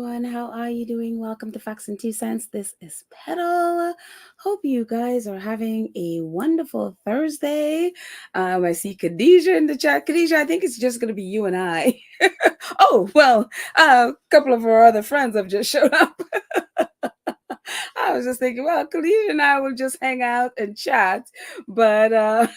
everyone. How are you doing? Welcome to Facts and Two Cents. This is Petal. Hope you guys are having a wonderful Thursday. I see Khadijah in the chat. Khadijah, I think it's just going to be you and I. Oh, well, a couple of our other friends have just showed up. I was just thinking, well, Khadijah and I will just hang out and chat. But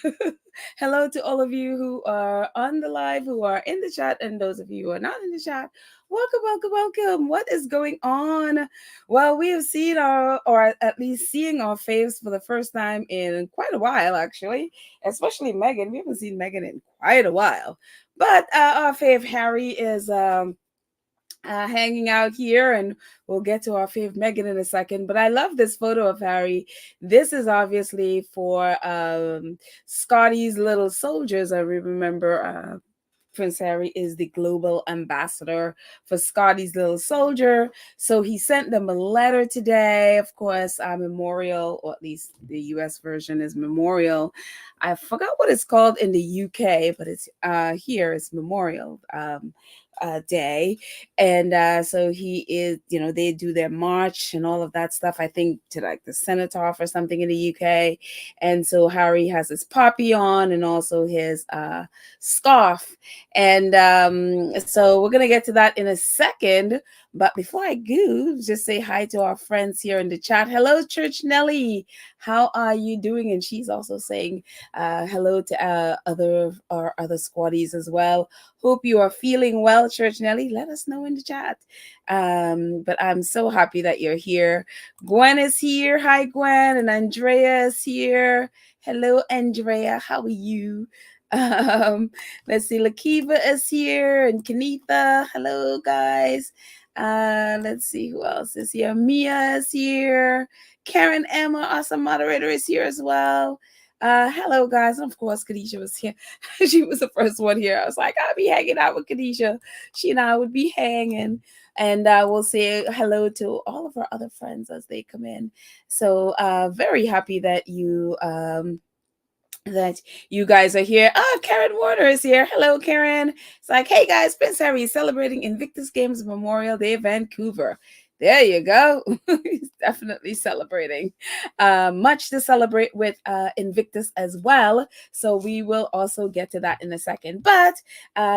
hello to all of you who are on the live, who are in the chat, and those of you who are not in the chat. Welcome, welcome, welcome. What is going on? Well, we have seen or at least seeing our faves for the first time in quite a while, actually, especially Meghan. We haven't seen Meghan in quite a while. But our fave Harry is hanging out here, and we'll get to our fave Meghan in a second. But I love this photo of Harry. This is obviously for Scotty's little soldiers. I remember Prince Harry is the global ambassador for Scotty's Little Soldier. So he sent them a letter today, of course, memorial, or at least the US version is memorial. I forgot what it's called in the UK, but it's here it's Memorial Day. And so he is, they do their march and all of that stuff, I think, to like the Cenotaph or something in the UK. And so Harry has his poppy on and also his scarf. And so we're going to get to that in a second. But before I go, just say hi to our friends here in the chat. Hello, Church Nelly. How are you doing? And she's also saying hello to other squaddies as well. Hope you are feeling well, Church Nelly. Let us know in the chat. But I'm so happy that you're here. Gwen is here. Hi, Gwen. And Andrea is here. Hello, Andrea. How are you? Let's see. Lakiva is here and Kenitha. Hello, guys. Let's see who else is here. Mia is here. Karen Emma, awesome moderator, is here as well. Hello, guys. And of course, Khadijah was here. She was the first one here. I was like, I'll be hanging out with Khadijah. She and I would be hanging. And we'll say hello to all of our other friends as they come in. So very happy that you guys are here. Oh, Karen Warner is here. Hello, Karen. It's like, hey guys, Prince Harry is celebrating Invictus Games Memorial Day, Vancouver. There you go. He's definitely celebrating. Much to celebrate with Invictus as well. So we will also get to that in a second. But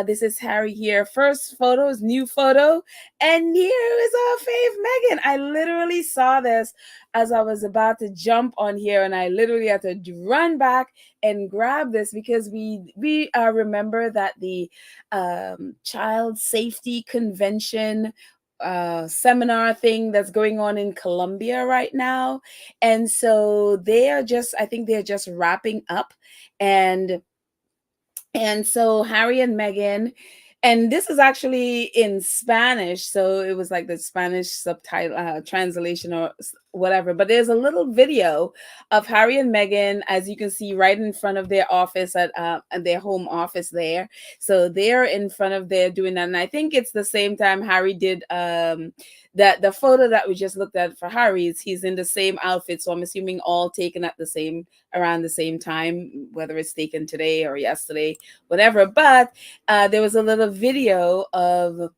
this is Harry here. First photo is new photo. And here is our fave Meghan. I literally saw this as I was about to jump on here, and I literally had to run back and grab this because we remember that the Child Safety Convention seminar thing that's going on in Colombia right now. And so I think they're just wrapping up. And so Harry and Meghan, and this is actually in Spanish, so it was like the Spanish subtitle translation or whatever. But there's a little video of Harry and Meghan, as you can see, right in front of their office at their home office there. So they're in front of there doing that, and I think it's the same time Harry did that. The photo that we just looked at for Harry is he's in the same outfit. So I'm assuming all taken at around the same time, whether it's taken today or yesterday, whatever. But there was a little video of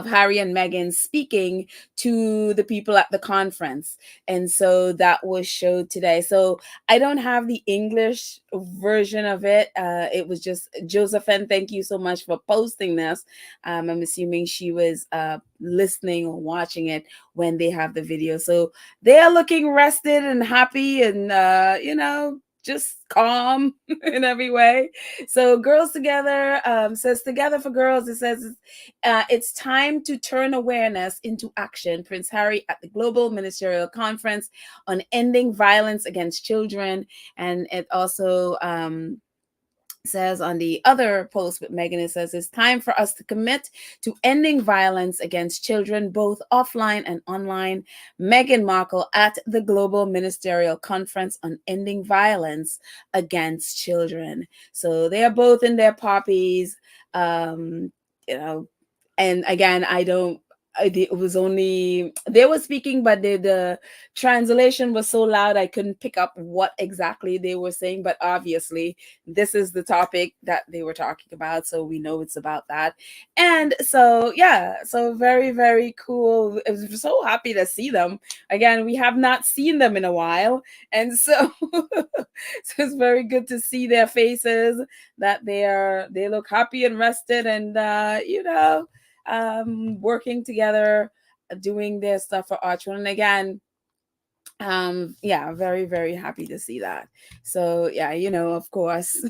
Harry and Meghan speaking to the people at the conference. And so that was showed today. So I don't have the English version of it. It was just Josephine. Thank you so much for posting this. I'm assuming she was listening or watching it when they have the video. So they are looking rested and happy and, just calm in every way. So Girls Together says Together for Girls. It says it's time to turn awareness into action. Prince Harry at the Global Ministerial Conference on Ending Violence Against Children. And it also says on the other post with Meghan, it says it's time for us to commit to ending violence against children, both offline and online. Meghan Markle at the Global Ministerial Conference on Ending Violence Against Children. So they are both in their poppies, and again, I don't it was only they were speaking, but the translation was so loud I couldn't pick up what exactly they were saying. But obviously, this is the topic that they were talking about, so we know it's about that. And so, yeah, so very, very cool. I was so happy to see them again. We have not seen them in a while, and so so it's very good to see their faces, that they look happy and rested, and working together, doing their stuff for Archer. And again, yeah, very, very happy to see that. So yeah, of course,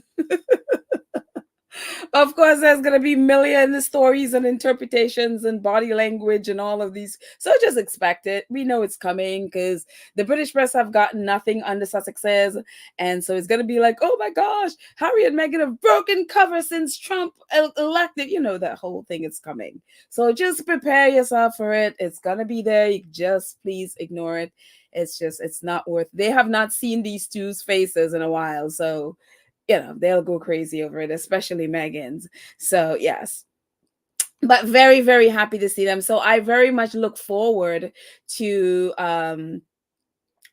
of course, there's going to be million stories and interpretations and body language and all of these. So just expect it. We know it's coming because the British press have gotten nothing under Sussex's. And so it's going to be like, oh my gosh, Harry and Meghan have broken cover since Trump elected. That whole thing is coming. So just prepare yourself for it. It's going to be there. You just please ignore it. It's not worth. They have not seen these two's faces in a while. So they'll go crazy over it, especially Megan's. So yes, but very, very happy to see them. So I very much look forward to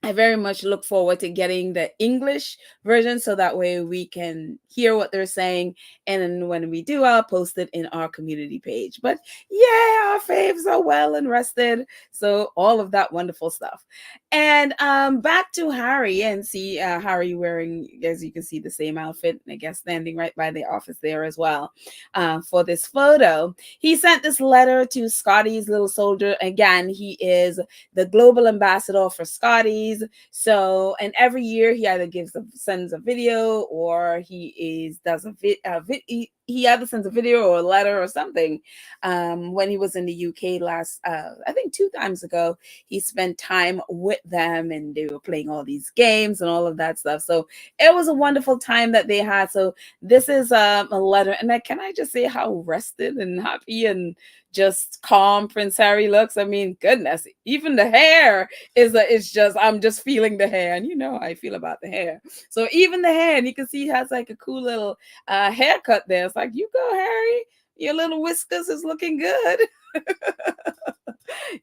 getting the English version, so that way we can hear what they're saying. And then when we do, I'll post it in our community page. But yeah, our faves are well and rested. So all of that wonderful stuff. And back to Harry, and see Harry wearing, as you can see, the same outfit, I guess, standing right by the office there as well for this photo. He sent this letter to Scotty's little soldier. Again, he is the global ambassador for Scotty's. So, and every year he either sends a video, or he either sends a video or a letter or something. When he was in the UK last, I think 2 times ago, he spent time with them, and they were playing all these games and all of that stuff. So it was a wonderful time that they had. So this is a letter, and can I just say how rested and happy and just calm Prince Harry looks? I mean, goodness, even the hair is just, I'm just feeling the hair, and how I feel about the hair. So even the hair, and you can see he has like a cool little haircut there. It's like, you go, Harry, your little whiskers is looking good.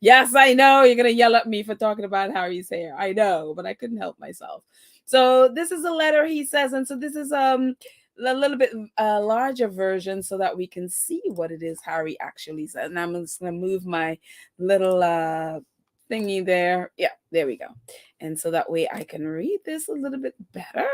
Yes, I know you're gonna yell at me for talking about Harry's hair. I know, but I couldn't help myself. So this is a letter, he says, and so this is a little bit larger version, so that we can see what it is Harry actually said. And I'm just gonna move my little thingy there. Yeah, there we go. And so that way I can read this a little bit better.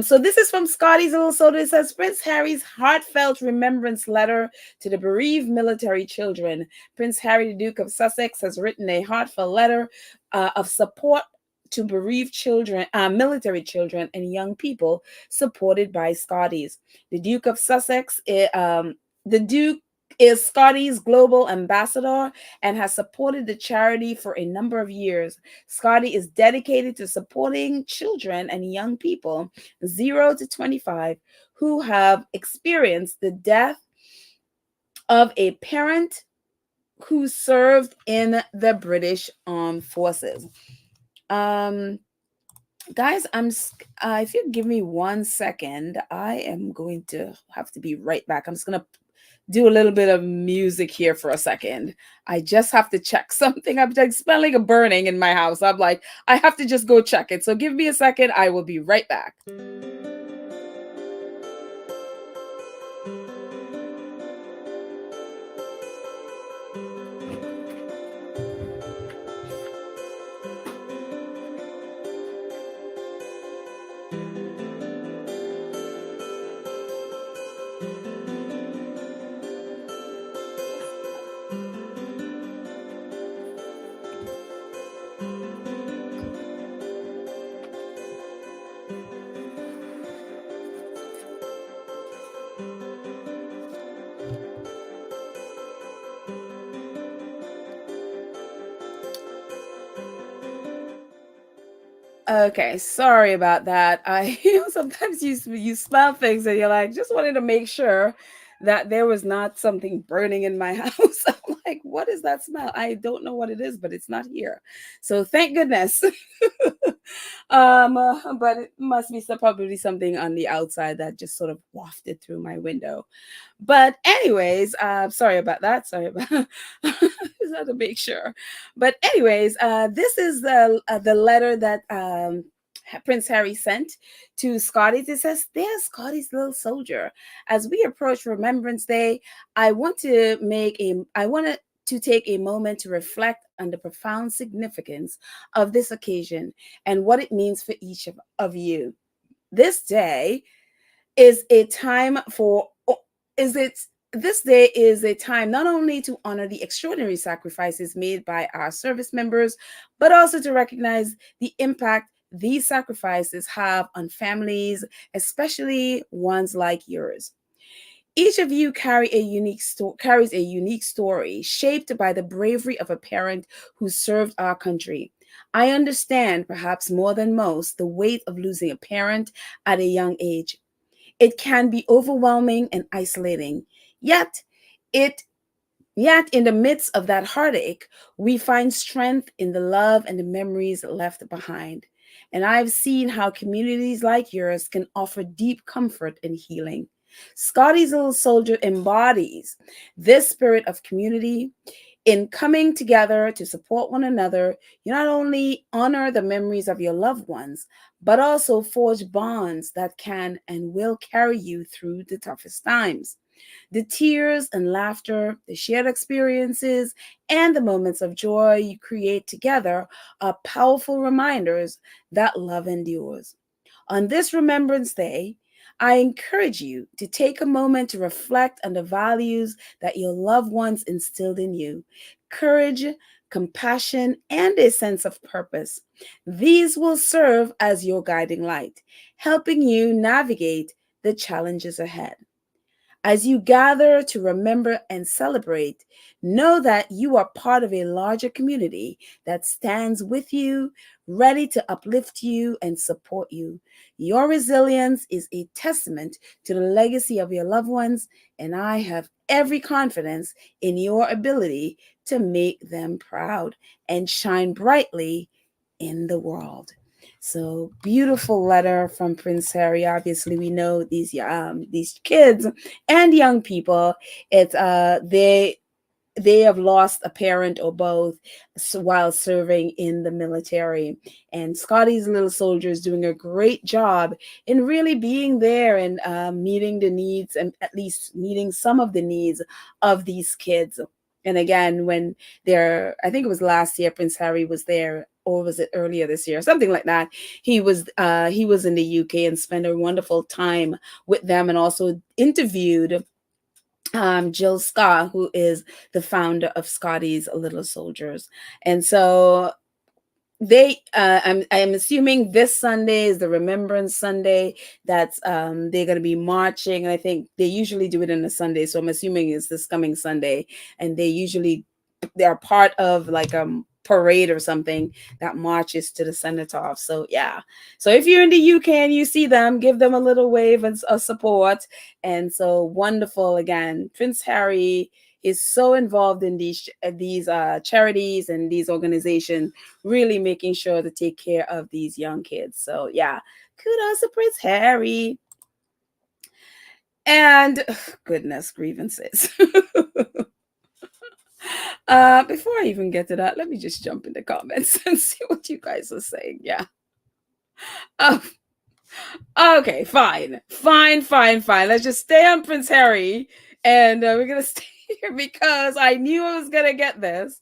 So this is from Scotty's little soda. It says, Prince Harry's heartfelt remembrance letter to the bereaved military children. Prince Harry, the Duke of Sussex, has written a heartfelt letter of support to bereaved children, military children, and young people supported by Scotty's. The Duke of Sussex, the Duke is Scotty's global ambassador and has supported the charity for a number of years. Scotty is dedicated to supporting children and young people 0 to 25 who have experienced the death of a parent who served in the British Armed Forces. Guys, if you give me 1 second, I am going to have to be right back. I'm just going to do a little bit of music here for a second. I just have to check something. I'm like smelling a burning in my house. I'm like, I have to just go check it. So give me a second. I will be right back. Okay, sorry about that. Sometimes you smell things and you're like, just wanted to make sure that there was not something burning in my house. I'm like, what is that smell? I don't know what it is, but it's not here. So thank goodness. But it must be probably something on the outside that just sort of wafted through my window. But anyways, sorry about that. Sorry about just had to make sure. But anyways, this is the letter that Prince Harry sent to Scotty. It says, "There's Scotty's little soldier. As we approach Remembrance Day, I want to take a moment to reflect on the profound significance of this occasion and what it means for each of you. This day is a time for is it this day is a time not only to honor the extraordinary sacrifices made by our service members, but also to recognize the impact these sacrifices have on families, especially ones like yours. Each of you carries a unique story shaped by the bravery of a parent who served our country. I understand, perhaps more than most, the weight of losing a parent at a young age. It can be overwhelming and isolating. Yet, it Yet, in the midst of that heartache, we find strength in the love and the memories left behind. And I've seen how communities like yours can offer deep comfort and healing. Scotty's Little Soldier embodies this spirit of community. In coming together to support one another, you not only honor the memories of your loved ones, but also forge bonds that can and will carry you through the toughest times. The tears and laughter, the shared experiences, and the moments of joy you create together are powerful reminders that love endures. On this Remembrance Day, I encourage you to take a moment to reflect on the values that your loved ones instilled in you: courage, compassion, and a sense of purpose. These will serve as your guiding light, helping you navigate the challenges ahead. As you gather to remember and celebrate, know that you are part of a larger community that stands with you, ready to uplift you and support you. Your resilience is a testament to the legacy of your loved ones, and I have every confidence in your ability to make them proud and shine brightly in the world. So beautiful letter from Prince Harry. Obviously, we know these kids and young people. It's they have lost a parent or both while serving in the military. And Scotty's Little Soldier is doing a great job in really being there and meeting the needs, and at least meeting some of the needs of these kids. And again, when I think it was last year, Prince Harry was there, or was it earlier this year, something like that. He was in the UK and spent a wonderful time with them, and also interviewed Jill Scott, who is the founder of Scotty's Little Soldiers. And so I'm assuming this Sunday is the Remembrance Sunday. That's they're going to be marching, and I think they usually do it on a Sunday, so I'm assuming it's this coming Sunday. And they're part of like a parade or something that marches to the cenotaph. So yeah, so if you're in the UK and you see them, give them a little wave of support. And so wonderful. Again, Prince Harry is so involved in these charities and these organizations, really making sure to take care of these young kids. So yeah, kudos to Prince Harry. And goodness, grievances. Before I even get to that, let me just jump in the comments and see what you guys are saying. Yeah. Oh, okay, fine. Let's just stay on Prince Harry, and we're gonna stay here because I knew I was gonna get this.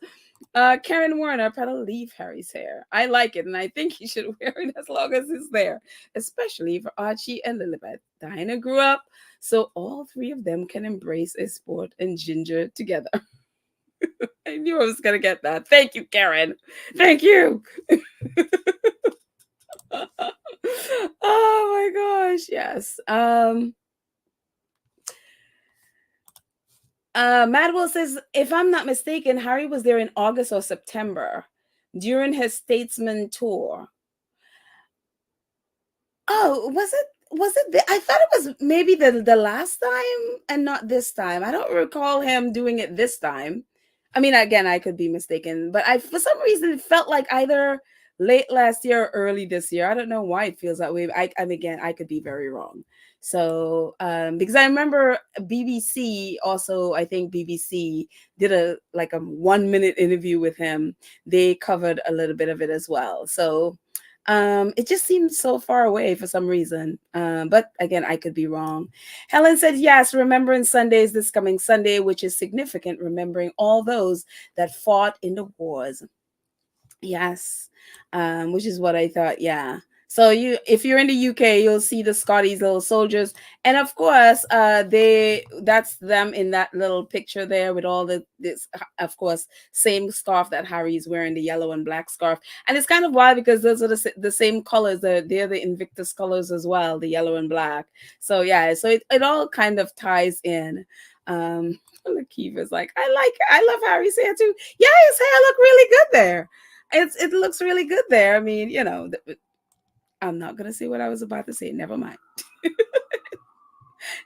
Karen Warner, Petal, leave Harry's hair. I like it, and I think he should wear it as long as it's there, especially for Archie and Lilibet. Diana grew up, so all three of them can embrace a sport and ginger together. I knew I was going to get that. Thank you, Karen. Thank you. Oh my gosh, yes. Madwell says, if I'm not mistaken, Harry was there in August or September during his Statesman tour. Oh, was it I thought it was maybe the last time and not this time. I don't recall him doing it this time. I mean, again, I could be mistaken, but I for some reason it felt like either late last year or early this year. I don't know why it feels that way. I'm again, I could be very wrong. So because I remember BBC also, I think BBC did a like a 1 minute interview with him. They covered a little bit of it as well. So it just seemed so far away for some reason. But again, I could be wrong. Helen said, yes, Remembrance Sunday is this coming Sunday, which is significant, remembering all those that fought in the wars. Yes, which is what I thought. Yeah. So if you're in the UK, you'll see the Scotty's little soldiers, and of course, that's them in that little picture there with all this, of course, same scarf that Harry's wearing, the yellow and black scarf, and it's kind of wild because those are the same colors. They're the Invictus colors as well, the yellow and black. So yeah, so it all kind of ties in. Lakeitha's like, I love Harry's hair too. Yeah, his hair look really good there. It looks really good there. I mean, I'm not gonna say what I was about to say. Never mind.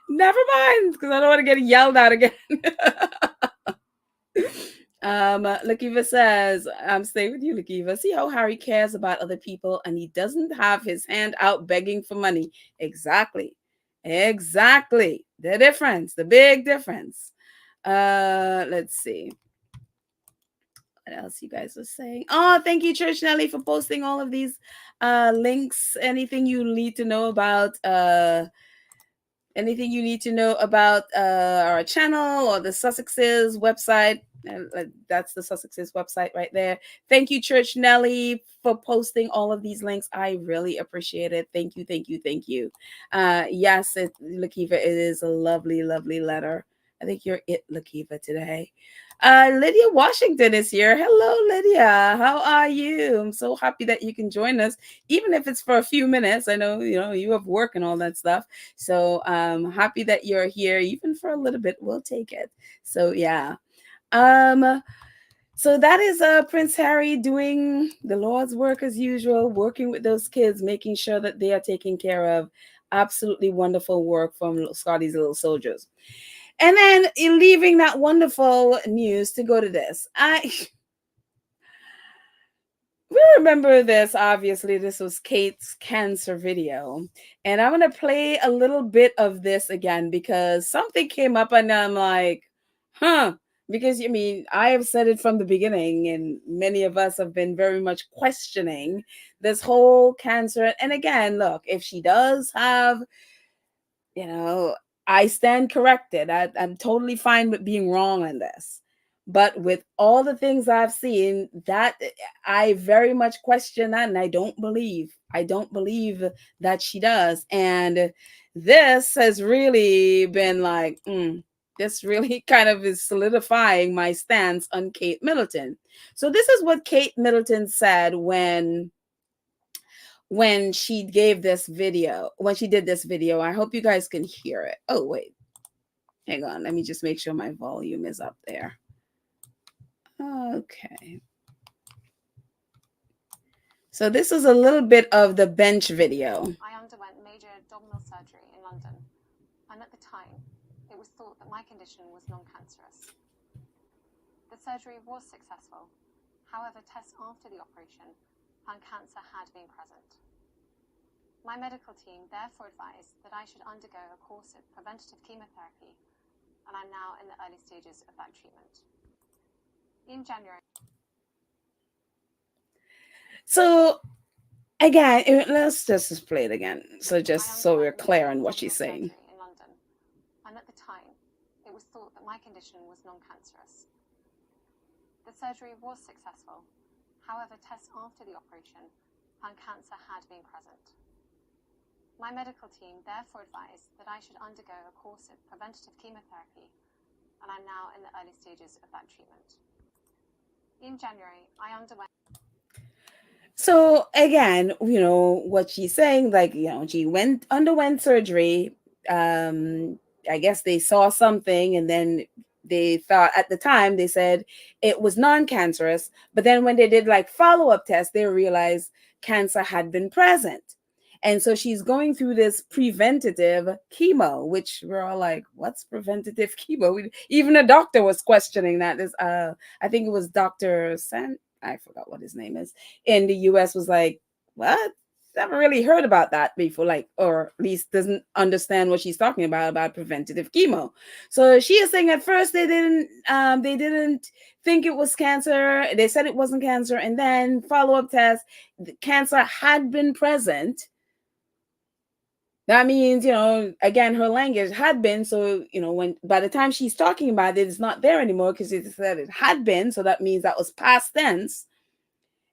Never mind, because I don't want to get yelled at again. Lakeitha says, I'm staying with you, Lakeitha. See how Harry cares about other people and he doesn't have his hand out begging for money. Exactly. The difference, the big difference. Let's see. What else you guys are saying? Oh, thank you, Church Nelly, for posting all of these links. Anything you need to know about our channel or the Sussexes website. That's the Sussexes website right there. Thank you, Church Nelly, for posting all of these links. I really appreciate it. Thank you. Yes, Lakeitha, it is a lovely, lovely letter. I think you're it, Lakeitha, today. Lydia Washington is here. Hello, Lydia. How are you? I'm so happy that you can join us, even if it's for a few minutes. I know, you have work and all that stuff. So happy that you're here, even for a little bit. We'll take it. So yeah. So that is Prince Harry doing the Lord's work as usual, working with those kids, making sure that they are taken care of. Absolutely wonderful work from Scotty's little soldiers. And then leaving that wonderful news to go to this. We remember this, obviously. This was Kate's cancer video. And I'm going to play a little bit of this again because something came up and I'm like, because I have said it from the beginning, and many of us have been very much questioning this whole cancer. And again, look, if she does have, I stand corrected. I'm totally fine with being wrong on this. But with all the things I've seen, that I very much question that, and I don't believe that she does. And this has really been like, this really kind of is solidifying my stance on Kate Middleton. So this is what Kate Middleton said when she did this video. I hope you guys can hear it. Oh, wait. Hang on. Let me just make sure my volume is up there. Okay. So this is a little bit of the bench video. I underwent major abdominal surgery in London, and at the time, it was thought that my condition was non-cancerous. The surgery was successful. However, tests after the operation found cancer had been present. My medical team therefore advised that I should undergo a course of preventative chemotherapy, and I'm now in the early stages of that treatment. In January. So again, let's just play it again. So just so we're clear on what she's saying. In London, and at the time, it was thought that my condition was non-cancerous. The surgery was successful. However, tests after the operation found cancer had been present. My medical team therefore advised that I should undergo a course of preventative chemotherapy, and I'm now in the early stages of that treatment. In January, I underwent. So again, what she's saying, like, she underwent surgery. I guess they saw something, and then they thought at the time they said it was non-cancerous, but then when they did like follow-up tests, they realized cancer had been present. And so she's going through this preventative chemo, which we're all like, what's preventative chemo? Even a doctor was questioning that. I think it was Dr. I forgot what his name is, in the US was like, what? Never really heard about that before, like, or at least doesn't understand what she's talking about preventative chemo. So she is saying at first they didn't think it was cancer. They said it wasn't cancer, and then follow-up test, the cancer had been present. That means, again, her language had been. So, when by the time she's talking about it, it's not there anymore because it said it had been. So that means that was past tense.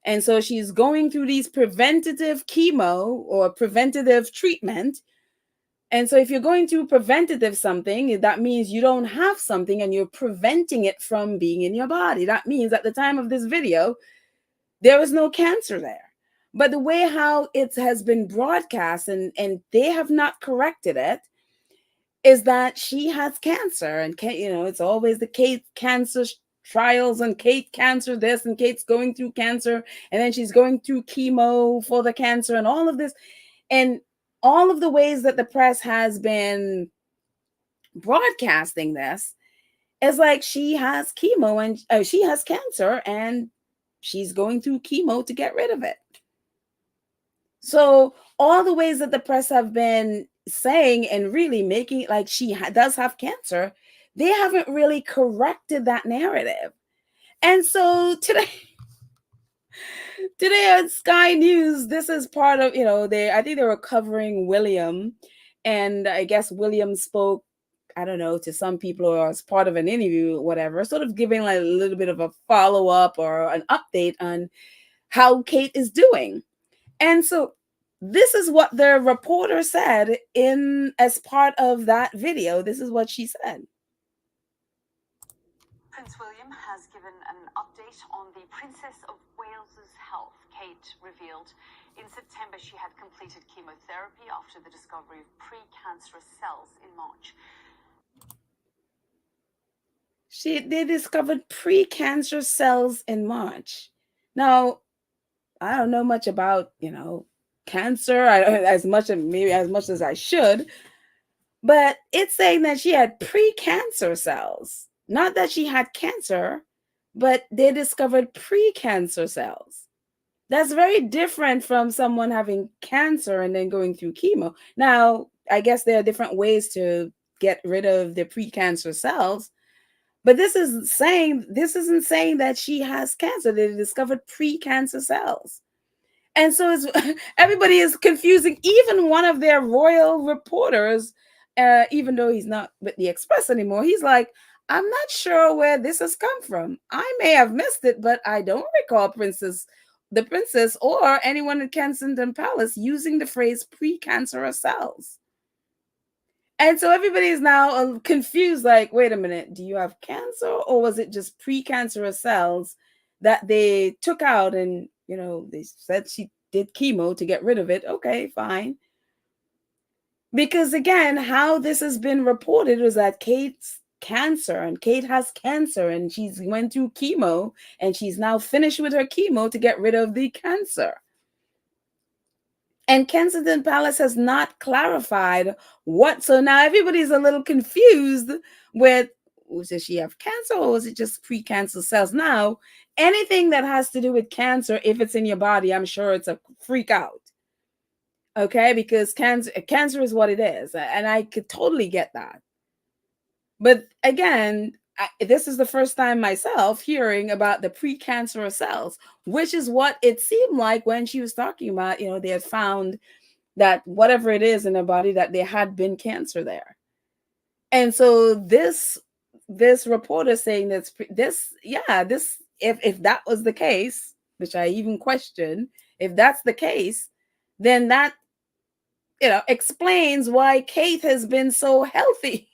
And so she's going through these preventative chemo or preventative treatment. And so if you're going through preventative something, that means you don't have something and you're preventing it from being in your body. That means at the time of this video, there was no cancer there. But the way how it has been broadcast and they have not corrected it is that she has cancer. And, it's always the Kate cancer trials and Kate cancer this and Kate's going through cancer. And then she's going through chemo for the cancer and all of this. And all of the ways that the press has been broadcasting this is like she has chemo and she has cancer and she's going through chemo to get rid of it. So all the ways that the press have been saying and really making it like she does have cancer, they haven't really corrected that narrative. And so today on Sky News, this is part of, I think they were covering William, and I guess William spoke, I don't know, to some people or as part of an interview or whatever, sort of giving like a little bit of a follow-up or an update on how Kate is doing. And so this is what the reporter said as part of that video. This is what she said. Prince William has given an update on the Princess of Wales's health. Kate revealed in September she had completed chemotherapy after the discovery of precancerous cells in March. They discovered precancerous cells in March. Now, I don't know much about, cancer, as much as I should, but it's saying that she had precancer cells. Not that she had cancer, but they discovered precancer cells. That's very different from someone having cancer and then going through chemo. Now, I guess there are different ways to get rid of the precancer cells, but this isn't saying that she has cancer. They discovered precancer cells. And so everybody is confusing. Even one of their royal reporters, even though he's not with the Express anymore, he's like, I'm not sure where this has come from. I may have missed it, but I don't recall the princess or anyone at Kensington Palace using the phrase precancerous cells. And so everybody is now confused, like, wait a minute, do you have cancer or was it just precancerous cells that they took out and, they said she did chemo to get rid of it? Okay, fine. Because again, how this has been reported was that Kate's cancer and Kate has cancer and she's went through chemo and she's now finished with her chemo to get rid of the cancer. And Kensington Palace has not clarified what. So now everybody's a little confused with, does she have cancer or was it just precancer cells? Now, anything that has to do with cancer, if it's in your body, I'm sure it's a freak out. Okay, because cancer is what it is. And I could totally get that. But again, this is the first time myself hearing about the precancerous cells, which is what it seemed like when she was talking about, they had found that whatever it is in her body, that there had been cancer there. And so this reporter saying if that was the case, which I even question, if that's the case, then that, explains why Kate has been so healthy.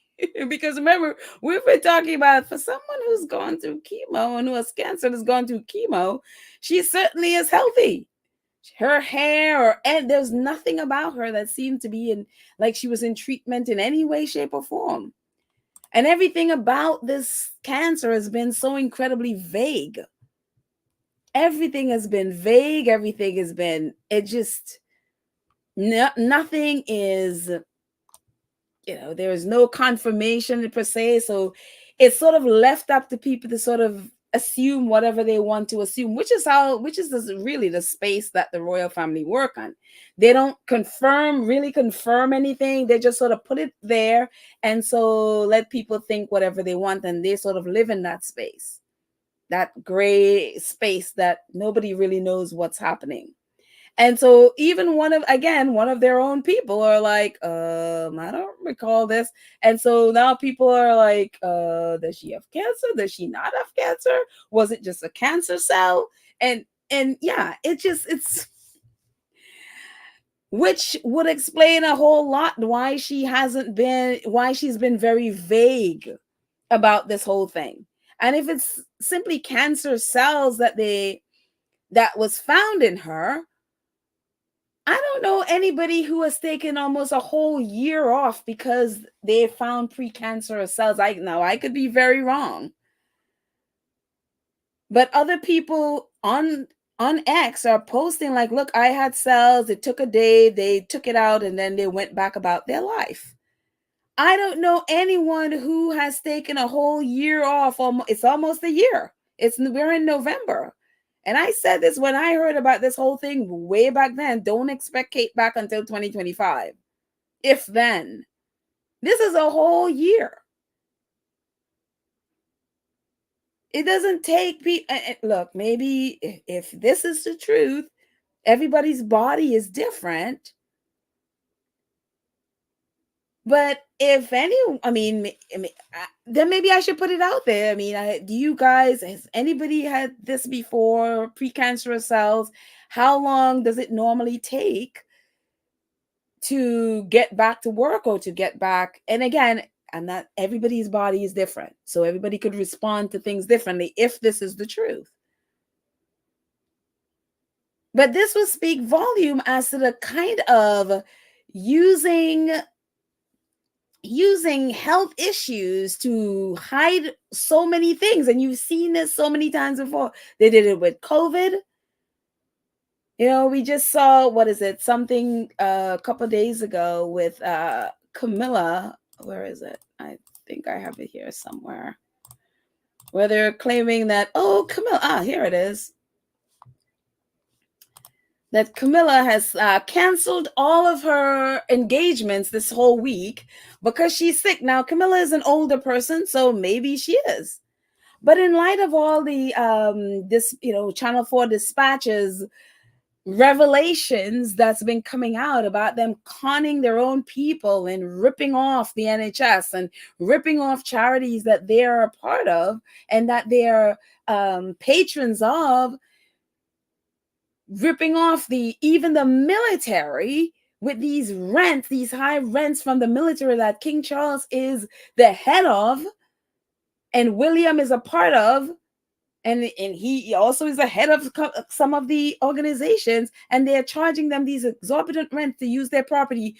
Because remember, we've been talking about for someone who's gone through chemo and who has cancer and has gone through chemo, she certainly is healthy. Her hair and there's nothing about her that seemed to be like she was in treatment in any way, shape, or form. And everything about this cancer has been so incredibly vague. Everything has been vague. Everything has been, nothing is, there is no confirmation per se. So it's sort of left up to people to sort of assume whatever they want to assume, which is really the space that the royal family work on. They don't really confirm anything. They just sort of put it there, and so let people think whatever they want, and they sort of live in that space, that gray space that nobody really knows what's happening. And so even one of their own people are like, I don't recall this. And so now people are like, does she have cancer? Does she not have cancer? Was it just a cancer cell? And yeah, it's which would explain a whole lot why she's been very vague about this whole thing. And if it's simply cancer cells that was found in her, I don't know anybody who has taken almost a whole year off because they found precancerous cells. I could be very wrong. But other people on X are posting like, look, I had cells, it took a day, they took it out, and then they went back about their life. I don't know anyone who has taken a whole year off. It's almost a year. We're in November. And I said this when I heard about this whole thing way back then. Don't expect Kate back until 2025. If then. This is a whole year. It doesn't take people. Look, maybe if this is the truth, everybody's body is different. But if any, then maybe I should put it out there. Do you guys, has anybody had this before, precancerous cells? How long does it normally take to get back to work or to get back? And again, everybody's body is different. So everybody could respond to things differently if this is the truth. But this will speak volume as to the kind of using health issues to hide so many things. And you've seen this so many times before. They did it with COVID. We just saw, something a couple of days ago with Camilla. Where is it? I think I have it here somewhere. Where they're claiming that, Camilla, here it is. That Camilla has canceled all of her engagements this whole week because she's sick. Now, Camilla is an older person, so maybe she is. But in light of all the Channel 4 dispatches revelations that's been coming out about them conning their own people and ripping off the NHS and ripping off charities that they're a part of and that they're patrons of, ripping off even the military with these high rents from the military that King Charles is the head of and William is a part of, and he also is the head of some of the organizations, and they're charging them these exorbitant rents to use their property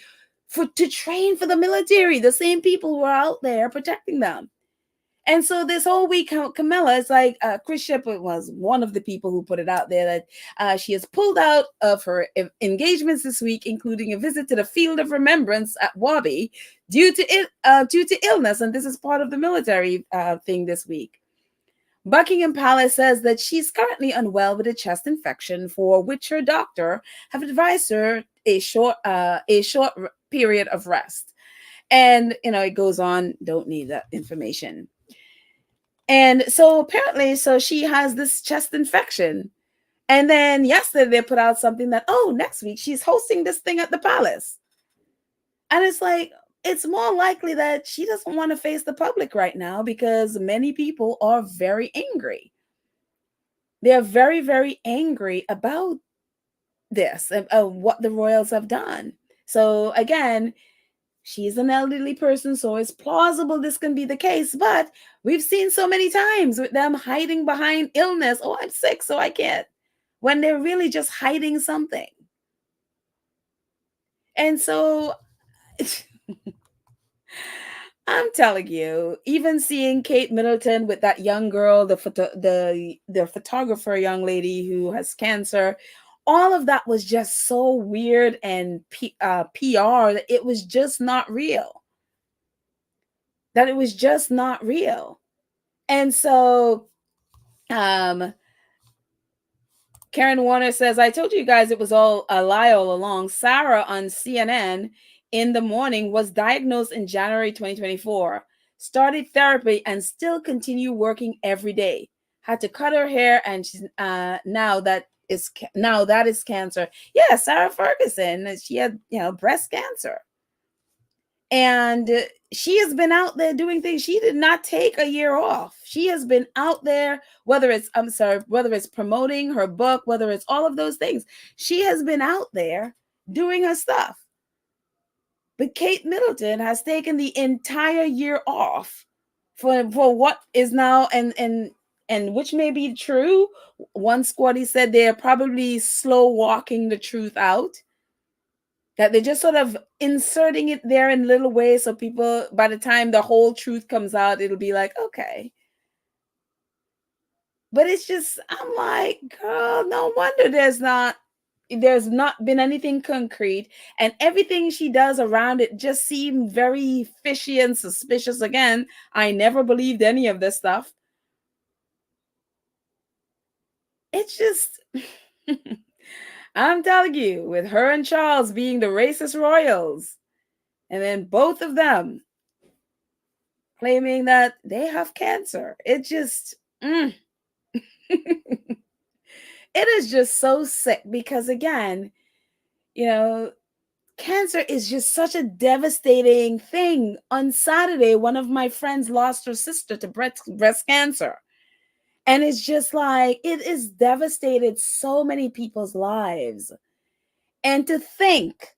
to train for the military, the same people who are out there protecting them. And so this whole week, Camilla, it's like Chris Shepard was one of the people who put it out there that she has pulled out of her engagements this week, including a visit to the Field of Remembrance at Wabi due to illness. And this is part of the military thing this week. Buckingham Palace says that she's currently unwell with a chest infection for which her doctor have advised her a short period of rest. And, it goes on, don't need that information. And so apparently, she has this chest infection. And then yesterday they put out something that, next week she's hosting this thing at the palace. And it's like, it's more likely that she doesn't want to face the public right now because many people are very angry. They're very, very angry about this, what the royals have done. So again, she's an elderly person, so it's plausible this can be the case. But we've seen so many times with them hiding behind illness. Oh, I'm sick, so I can't. When they're really just hiding something. And so I'm telling you, even seeing Kate Middleton with that young girl, the photographer young lady who has cancer, all of that was just so weird and PR that it was just not real. And so Karen Warner says, I told you guys it was all a lie all along. Sarah on CNN in the morning was diagnosed in January 2024, started therapy, and still continue working every day. Had to cut her hair, and she's now that is cancer. Yeah, Sarah Ferguson. She had breast cancer, and she has been out there doing things. She did not take a year off. She has been out there, whether it's promoting her book, whether it's all of those things. She has been out there doing her stuff. But Kate Middleton has taken the entire year off for what is now, and which may be true. One Scotty said they're probably slow walking the truth out, that they're just sort of inserting it there in little ways, so people, by the time the whole truth comes out, it'll be like, okay. But it's just, I'm like, girl, no wonder there's not been anything concrete, and everything she does around it just seemed very fishy and suspicious. Again, I never believed any of this stuff. It's just I'm telling you, with her and Charles being the racist royals, and then both of them claiming that they have cancer, it just it is just so sick, because again, cancer is just such a devastating thing. On Saturday, one of my friends lost her sister to breast cancer. And it's just like, it is devastated so many people's lives. And to think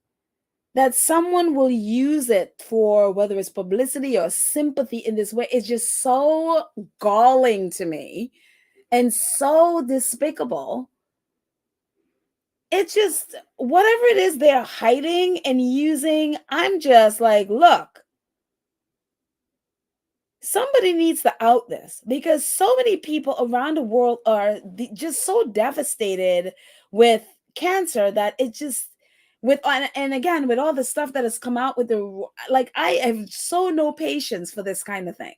that someone will use it for, whether it's publicity or sympathy in this way, is just so galling to me and so despicable. It's just, whatever it is they're hiding and using, I'm just like, look, somebody needs to out this, because so many people around the world are just so devastated with cancer that it just, and again, with all the stuff that has come out with I have so no patience for this kind of thing.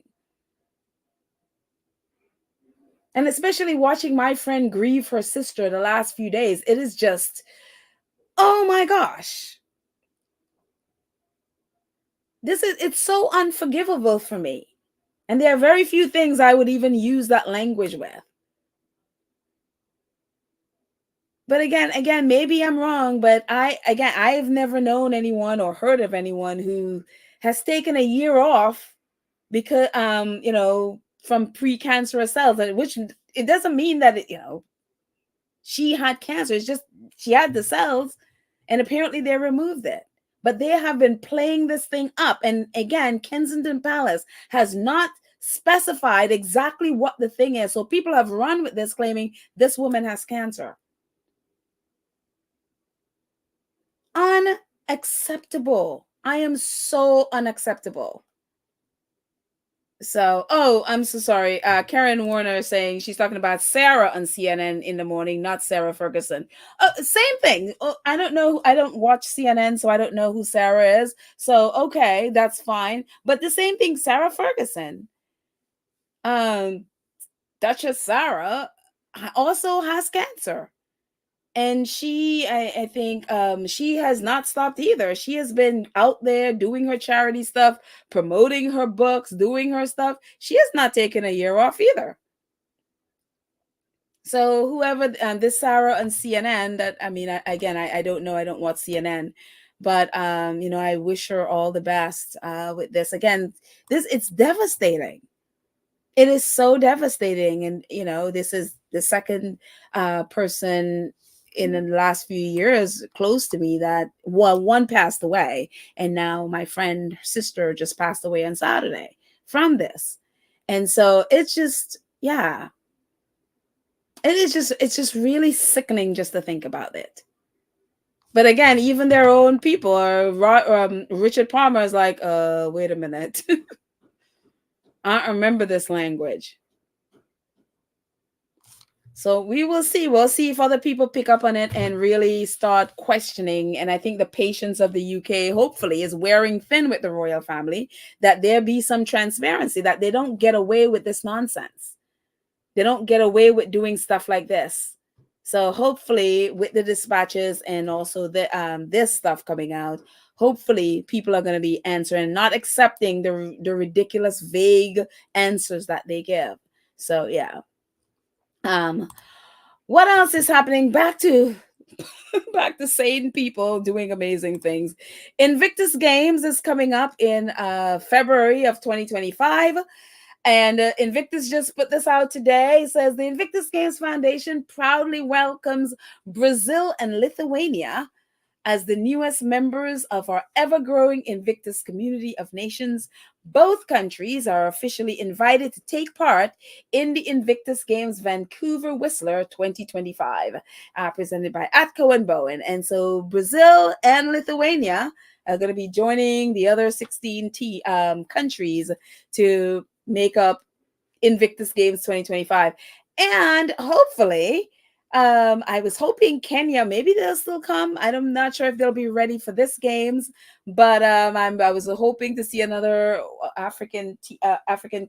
And especially watching my friend grieve her sister the last few days, it is just, oh my gosh. It's so unforgivable for me. And there are very few things I would even use that language with. But again, maybe I'm wrong, but I've never known anyone or heard of anyone who has taken a year off because, from precancerous cells, which it doesn't mean that she had cancer. It's just she had the cells, and apparently they removed it. But they have been playing this thing up, and again, Kensington Palace has not specified exactly what the thing is. So people have run with this, claiming this woman has cancer. Unacceptable. I am so unacceptable. So, I'm so sorry. Karen Warner saying she's talking about Sarah on CNN in the morning, not Sarah Ferguson. Same thing. I don't know. I don't watch CNN, so I don't know who Sarah is. So, okay, that's fine. But the same thing, Sarah Ferguson. Duchess Sarah also has cancer. And I think she has not stopped either. She has been out there doing her charity stuff, promoting her books, doing her stuff. She has not taken a year off either. So whoever, this Sarah on CNN, I don't know. I don't watch CNN, but I wish her all the best with this. Again, it's devastating. It is so devastating. And, this is the second person in the last few years close to me that, one passed away, and now my friend sister just passed away on Saturday from this. And so it's just, yeah, it's just really sickening just to think about it. But again, even their own people are, Richard Palmer is like, wait a minute. I don't remember this language. So we will see. We'll see if other people pick up on it and really start questioning. And I think the patience of the UK, hopefully, is wearing thin with the royal family, that there be some transparency, that they don't get away with this nonsense. they don't get away with doing stuff like this. So hopefully with the dispatches and also this stuff coming out, hopefully people are going to be answering, not accepting the ridiculous vague answers that they give. So yeah. What else is happening? Back to sane people doing amazing things. Invictus Games is coming up in February of 2025. And Invictus just put this out today. It says the Invictus Games Foundation proudly welcomes Brazil and Lithuania as the newest members of our ever-growing Invictus community of nations. Both countries are officially invited to take part in the Invictus Games Vancouver Whistler 2025, presented by Atco and Bowen. And so Brazil and Lithuania are going to be joining the other 16 countries to make up Invictus Games 2025. And hopefully, I was hoping Kenya, maybe they'll still come. I'm not sure if they'll be ready for this games, but I was hoping to see another African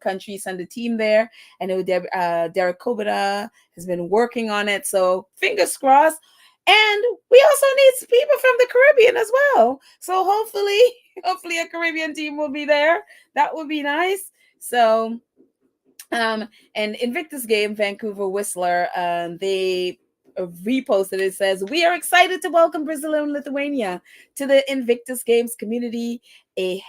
country send a team there. I know Derek Kobita has been working on it, so fingers crossed. And we also need people from the Caribbean as well. So hopefully a Caribbean team will be there. That would be nice. So and Invictus Game Vancouver Whistler, they reposted. It says, we are excited to welcome Brazil and Lithuania to the Invictus Games community, a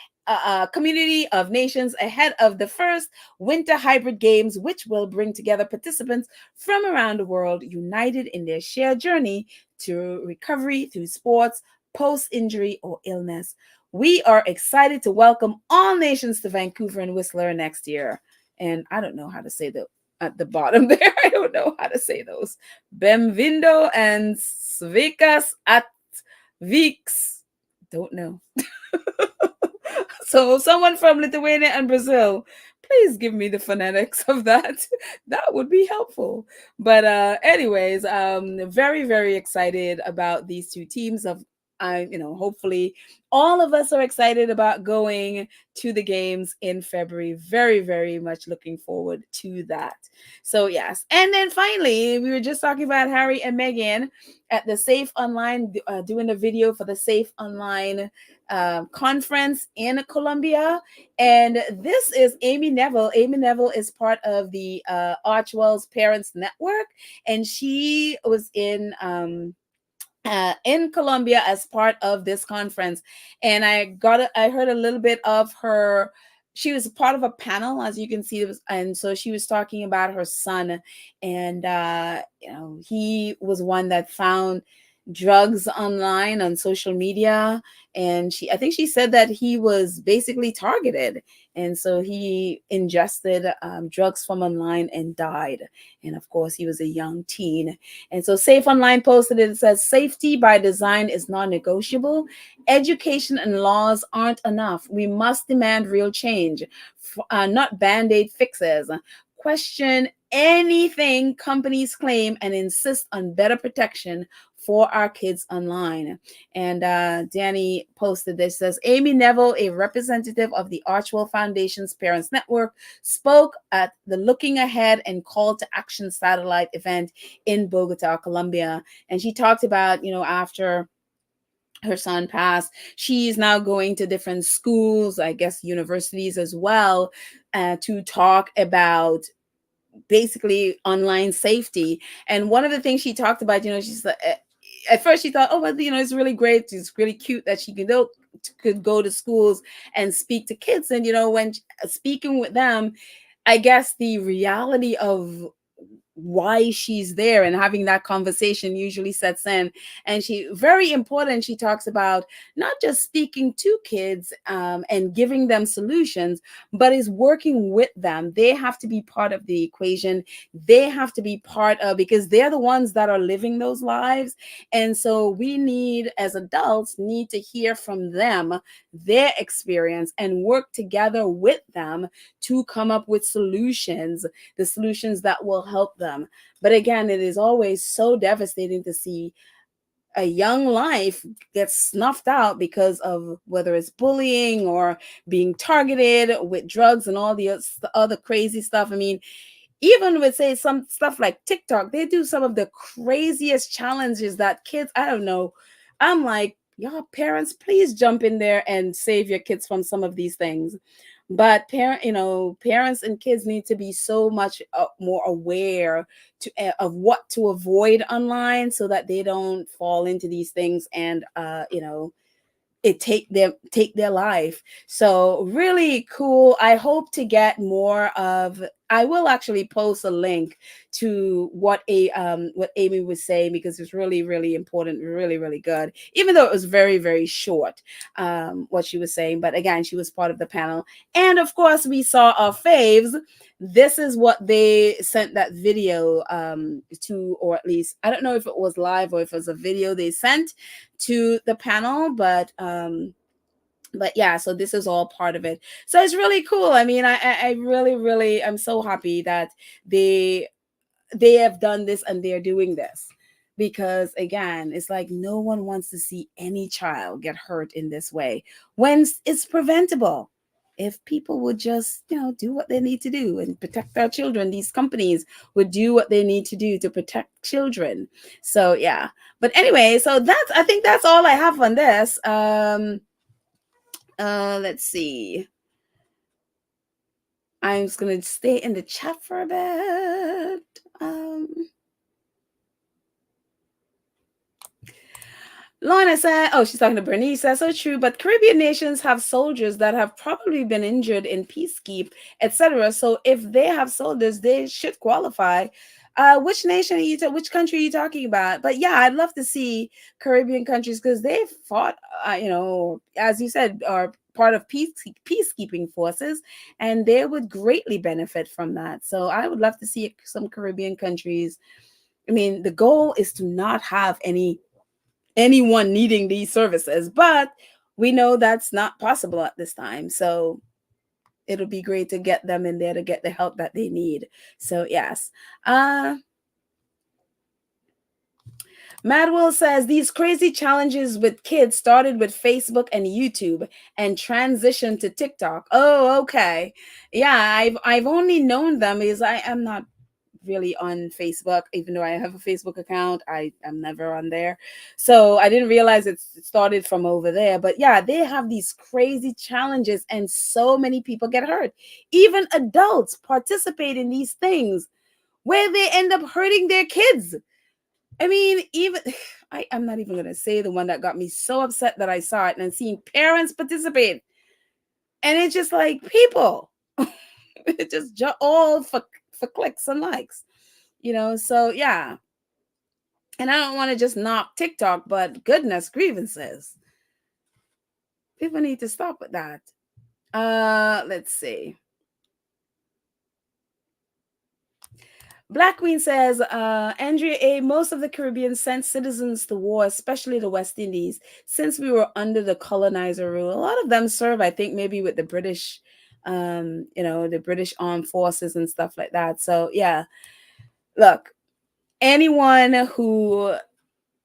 community of nations ahead of the first winter hybrid games, which will bring together participants from around the world united in their shared journey to recovery through sports, post-injury or illness. We are excited to welcome all nations to Vancouver and Whistler next year. And I don't know how to say at the bottom there. I don't know how to say those. Bem-vindo and sveicas atvyks. Don't know. So someone from Lithuania and Brazil, please give me the phonetics of that. That would be helpful. But anyways, very, very excited about these two teams of hopefully all of us are excited about going to the games in February. Very, very much looking forward to that. So yes. And then finally, we were just talking about Harry and Meghan at the Safe Online, doing a video for the Safe Online conference in Colombia. And this is Amy Neville. Amy Neville is part of the Archwell's Parents Network, and she was in Colombia as part of this conference. And I heard a little bit of her. She was part of a panel, as you can see, and so she was talking about her son, and he was one that found drugs online on social media, and I think she said that he was basically targeted, and so he ingested drugs from online and died. And of course, he was a young teen. And so Safe Online posted it. It says, safety by design is non-negotiable. Education and laws aren't enough. We must demand real change, not band-aid fixes. Question anything companies claim and insist on better protection for our kids online. And Danny posted this, says, Amy Neville, a representative of the Archwell Foundation's Parents Network, spoke at the Looking Ahead and Call to Action satellite event in Bogota, Colombia. And she talked about, after her son passed, she's now going to different schools, I guess universities as well, to talk about basically online safety. And one of the things she talked about, she's like, at first she thought, oh, well, it's really great, it's really cute that she could go to schools and speak to kids. And when speaking with them, I guess the reality of why she's there and having that conversation usually sets in. And very important, she talks about not just speaking to kids and giving them solutions, but is working with them. They have to be part of the equation. They have to be part of, because they're the ones that are living those lives. And so we as adults need to hear from them, their experience, and work together with them to come up with the solutions that will help them. But again, it is always so devastating to see a young life get snuffed out because of whether it's bullying or being targeted with drugs and all the other crazy stuff. I mean, even with, say, some stuff like TikTok, they do some of the craziest challenges that kids, I don't know. I'm like, y'all parents, please jump in there and save your kids from some of these things. But parents and kids need to be so much more aware of what to avoid online, so that they don't fall into these things and it take their life. So really cool. I hope to get more of, I will actually post a link to what Amy was saying, because it's really, really important, really, really good, even though it was very, very short, what she was saying. But again, she was part of the panel. And of course, we saw our faves. This is what they sent that video to, or at least I don't know if it was live or if it was a video they sent to the panel, but yeah, so this is all part of it. So it's really cool. I mean, I really, really, I'm so happy that they they have done this and they're doing this, because again, it's like no one wants to see any child get hurt in this way when it's preventable. If people would just do what they need to do and protect our children, these companies would do what they need to do to protect children. So yeah, but anyway, so I think that's all I have on this. Let's see. I'm just gonna stay in the chat for a bit. Lorna said, oh, she's talking to Bernice. That's so true. But Caribbean nations have soldiers that have probably been injured in peacekeep, etc. So if they have soldiers, they should qualify. Which nation are you? Which country are you talking about? But yeah, I'd love to see Caribbean countries, because they fought, as you said, are part of peacekeeping forces, and they would greatly benefit from that. So I would love to see some Caribbean countries. I mean, the goal is to not have anyone needing these services, but we know that's not possible at this time. So it'll be great to get them in there to get the help that they need. So yes. Madwell says these crazy challenges with kids started with Facebook and YouTube and transitioned to TikTok. Oh, okay. Yeah, I've only known them because I am not really on Facebook, even though I have a Facebook account. I am never on there. So I didn't realize it started from over there. But yeah, they have these crazy challenges and so many people get hurt. Even adults participate in these things where they end up hurting their kids. I mean, even I'm not even going to say the one that got me so upset that I saw it and seeing parents participate. And it's just like, people, it just all for clicks and likes. So yeah. And I don't want to just knock TikTok, but goodness grievances. People need to stop with that. Let's see. Black Queen says, Andrea A., most of the Caribbean sent citizens to war, especially the West Indies, since we were under the colonizer rule. A lot of them serve, I think, maybe with the British, the British armed forces and stuff like that. So yeah, look, anyone who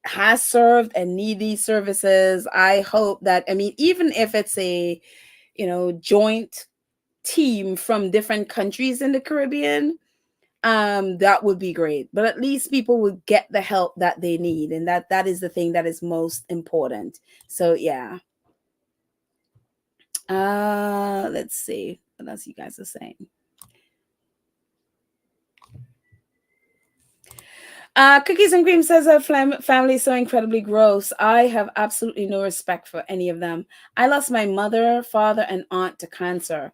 has served and need these services, I hope that, I mean, even if it's a, joint team from different countries in the Caribbean, that would be great. But at least people would get the help that they need, and that is the thing that is most important. So yeah. Let's see what else you guys are saying. Cookies and Cream says her family is so incredibly gross. I have absolutely no respect for any of them. I lost my mother, father, and aunt to cancer.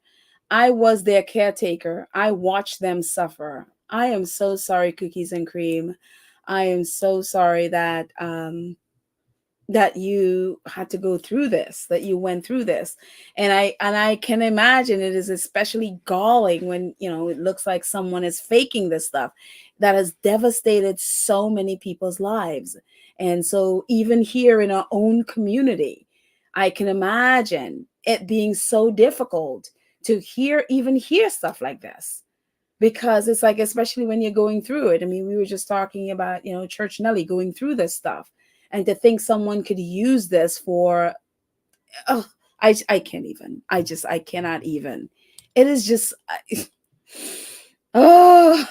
I was their caretaker. I watched them suffer. I am so sorry, Cookies and Cream. I am so sorry that that you had to go through this, that you went through this. And I can imagine it is especially galling when, it looks like someone is faking this stuff that has devastated so many people's lives. And so even here in our own community, I can imagine it being so difficult to hear stuff like this, because it's like, especially when you're going through it. I mean, we were just talking about, Church Nelly going through this stuff, and to think someone could use this for, I can't even, I cannot even. It is just, Oh.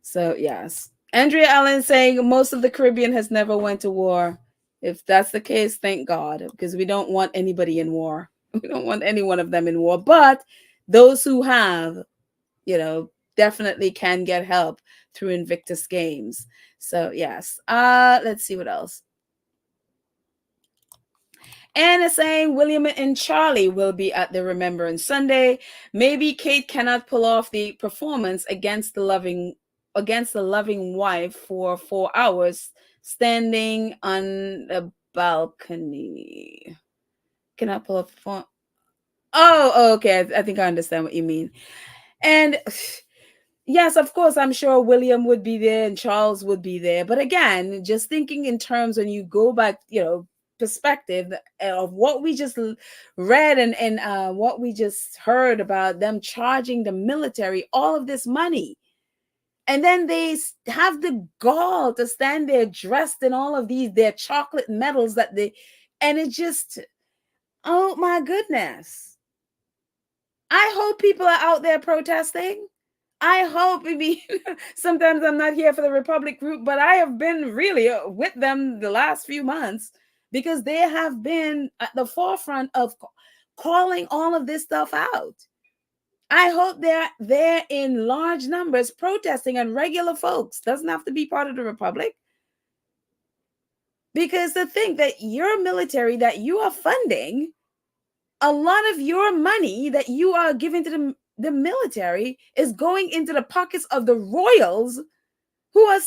So yes, Andrea Allen saying most of the Caribbean has never went to war. If that's the case, thank God, because we don't want anybody in war. We don't want any one of them in war. But those who have, definitely can get help through Invictus Games. So yes. Let's see what else. Anna saying William and Charlie will be at the Remembrance Sunday. Maybe Kate cannot pull off the performance against the loving wife for 4 hours standing on the balcony. Cannot pull off the performance. Oh, okay. I think I understand what you mean. And yes, of course, I'm sure William would be there and Charles would be there. But again, just thinking in terms when you go back, perspective of what we just read and what we just heard about them charging the military all of this money. And then they have the gall to stand there dressed in all of their chocolate medals and it just, oh my goodness. I hope people are out there protesting. I hope, maybe sometimes I'm not here for the Republic group, but I have been really with them the last few months because they have been at the forefront of calling all of this stuff out. I hope they're there in large numbers protesting, and regular folks doesn't have to be part of the Republic. Because to think that your military that you are funding, a lot of your money that you are giving to the military is going into the pockets of the royals who are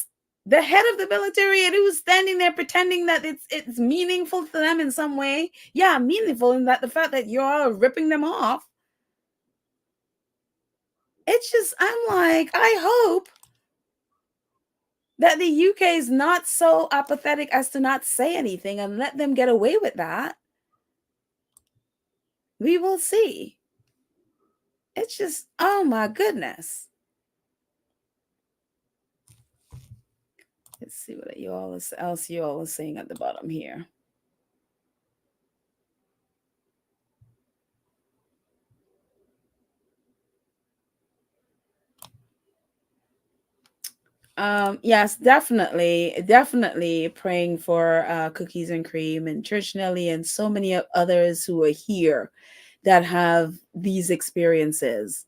the head of the military and who's standing there pretending that it's meaningful to them in some way. Yeah, meaningful in that the fact that you're ripping them off. It's just, I'm like, I hope that the UK is not so apathetic as to not say anything and let them get away with that. We will see. It's just, oh my goodness. Let's see what else you all are saying at the bottom here. Yes, definitely praying for Cookies and Cream and Church Nelly and so many others who are here that have these experiences.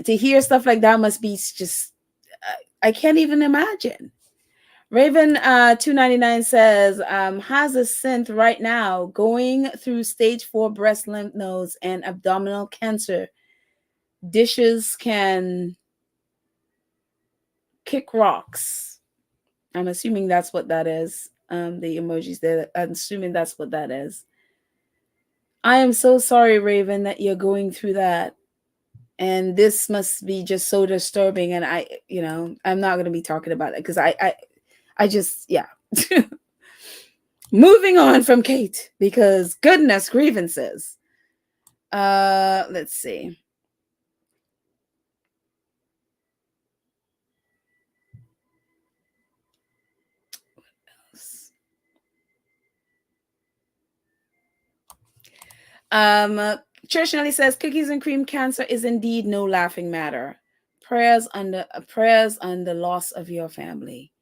To hear stuff like that must be just, I can't even imagine. Raven 299 says, has a synth right now going through stage 4 breast, lymph nodes, and abdominal cancer. Dishes can kick rocks. I'm assuming that's what that is. The emojis there, I'm assuming that's what that is. I am so sorry, Raven, that you're going through that. And this must be just so disturbing. And I'm not going to be talking about it because I just, yeah. Moving on from Kate, because goodness grievances. Let's see. Church Nelly says cookies and cream cancer is indeed no laughing matter. Prayers on the loss of your family.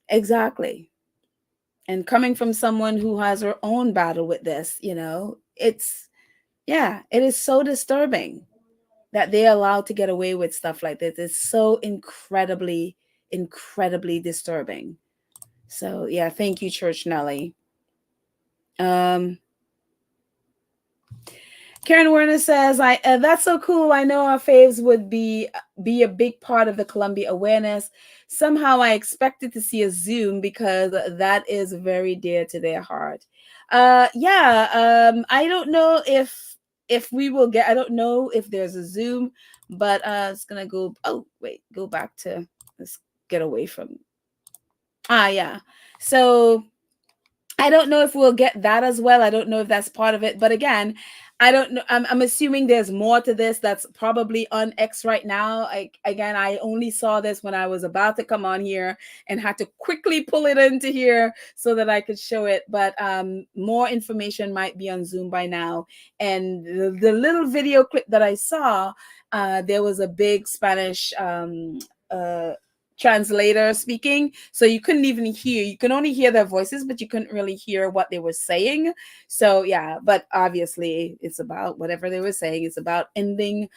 Exactly. And coming from someone who has her own battle with this, it is so disturbing that they're allowed to get away with stuff like this. It's so incredibly, incredibly disturbing. So yeah, thank you, Church Nelly. Karen Werner says, that's so cool. I know our faves would be a big part of the Columbia awareness. Somehow I expected to see a Zoom because that is very dear to their heart. I don't know if we will get, I don't know if there's a Zoom, but it's going to go back to, let's get away from, yeah. So I don't know if we'll get that as well. I don't know if that's part of it. But again, I don't know. I'm assuming there's more to this that's probably on X right now. Again, I only saw this when I was about to come on here and had to quickly pull it into here so that I could show it. But more information might be on Zoom by now. And the little video clip that I saw, there was a big Spanish uh, translator speaking, so you couldn't even hear. You can only hear their voices, but you couldn't really hear what they were saying. So yeah, but obviously it's about whatever they were saying. It's about ending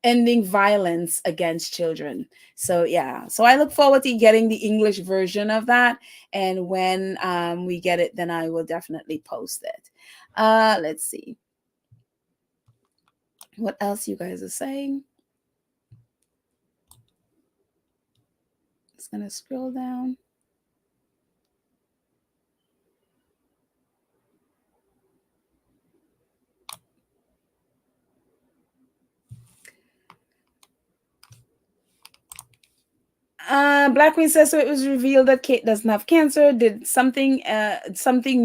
ending violence against children. So yeah, so I look forward to getting the English version of that, and when we get it, then I will definitely post it. Let's see what else you guys are saying. Just gonna scroll down. Black Queen says, so it was revealed that Kate doesn't have cancer. Did something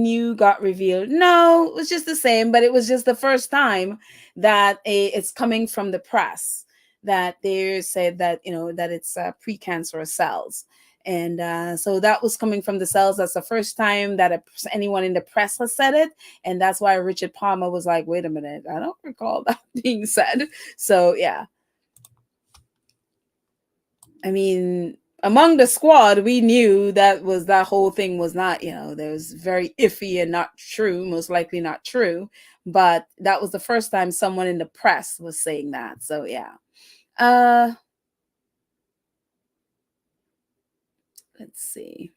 new got revealed? No, it was just the same, but it was just the first time that it's coming from the press that they said that, you know, that it's precancerous cells. And so that was coming from the cells. That's the first time that anyone in the press has said it. And that's why Richard Palmer was like, wait a minute, I don't recall that being said. So yeah. I mean, among the squad, we knew that whole thing was not, you know, there was very iffy and not true, most likely not true. But that was the first time someone in the press was saying that. So yeah. Let's see.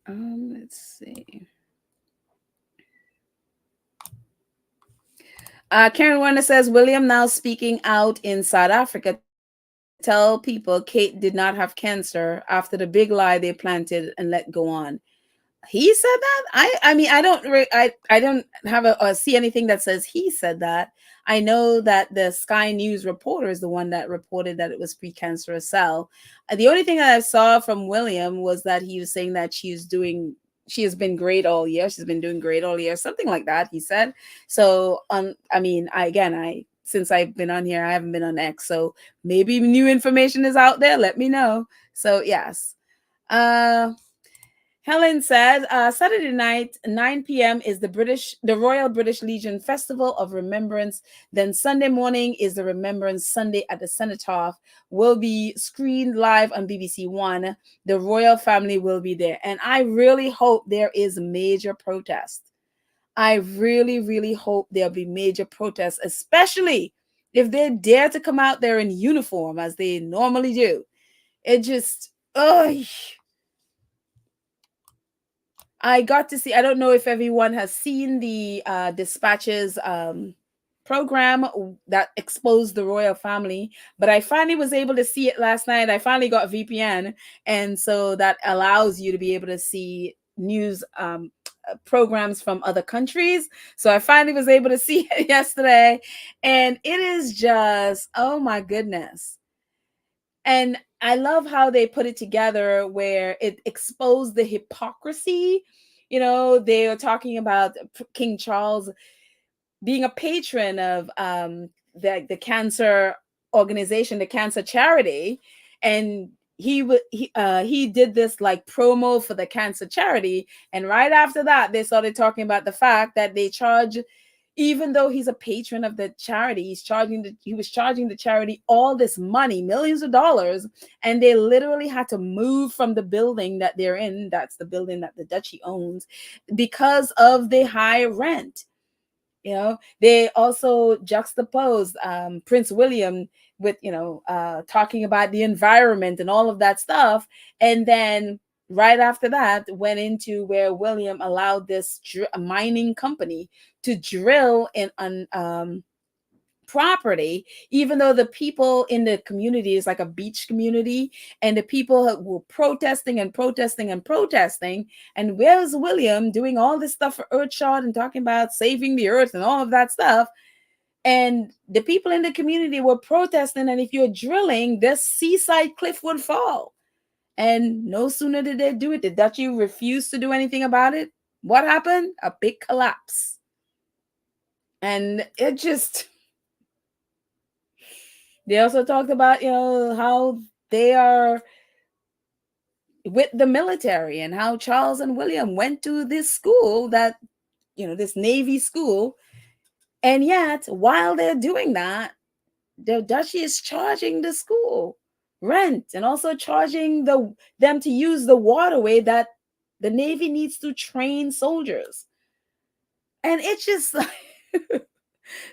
Let's see. Karen Warner says, William now speaking out in South Africa. Tell people Kate did not have cancer after the big lie they planted and let go on. He said that? I mean, I don't have see anything that says he said that. I know that the Sky News reporter is the one that reported that it was precancerous cell. The only thing that I saw from William was that he was saying that she has been great all year. She's been doing great all year, something like that, he said. So I mean, since I've been on here, I haven't been on X. So maybe new information is out there. Let me know. So yes. Helen said, Saturday night, 9 p.m. is the Royal British Legion Festival of Remembrance. Then Sunday morning is the Remembrance Sunday at the Cenotaph. Will be screened live on BBC One. The royal family will be there. And I really hope there is major protest. I really, really hope there'll be major protests, especially if they dare to come out there in uniform as they normally do. It just, I got to see, I don't know if everyone has seen the Dispatches program that exposed the royal family, but I finally was able to see it last night. I finally got VPN, and so that allows you to be able to see news programs from other countries. So I finally was able to see it yesterday, and it is just, oh my goodness. And I love how they put it together where it exposed the hypocrisy. You know, they are talking about King Charles being a patron of the cancer organization, the cancer charity, and he did this like promo for the cancer charity, and right after that they started talking about the fact that they charge, even though he's a patron of the charity, he was charging the charity all this money, millions of dollars, and they literally had to move from the building that they're in. That's the building that the duchy owns, because of the high rent. You know, they also juxtaposed Prince William with, talking about the environment and all of that stuff. And then right after that went into where William allowed this mining company to drill in on property, even though the people in the community is like a beach community, and the people were protesting and protesting and protesting. And where's William doing all this stuff for Earthshot and talking about saving the earth and all of that stuff? And the people in the community were protesting, and if you're drilling, this seaside cliff would fall. And no sooner did they do it, the Duchy refused to do anything about it. What happened? A big collapse. And it just, they also talked about, how they are with the military and how Charles and William went to this school that, this Navy school. And yet, while they're doing that, the Duchy is charging the school rent and also charging them to use the waterway that the Navy needs to train soldiers. And it's just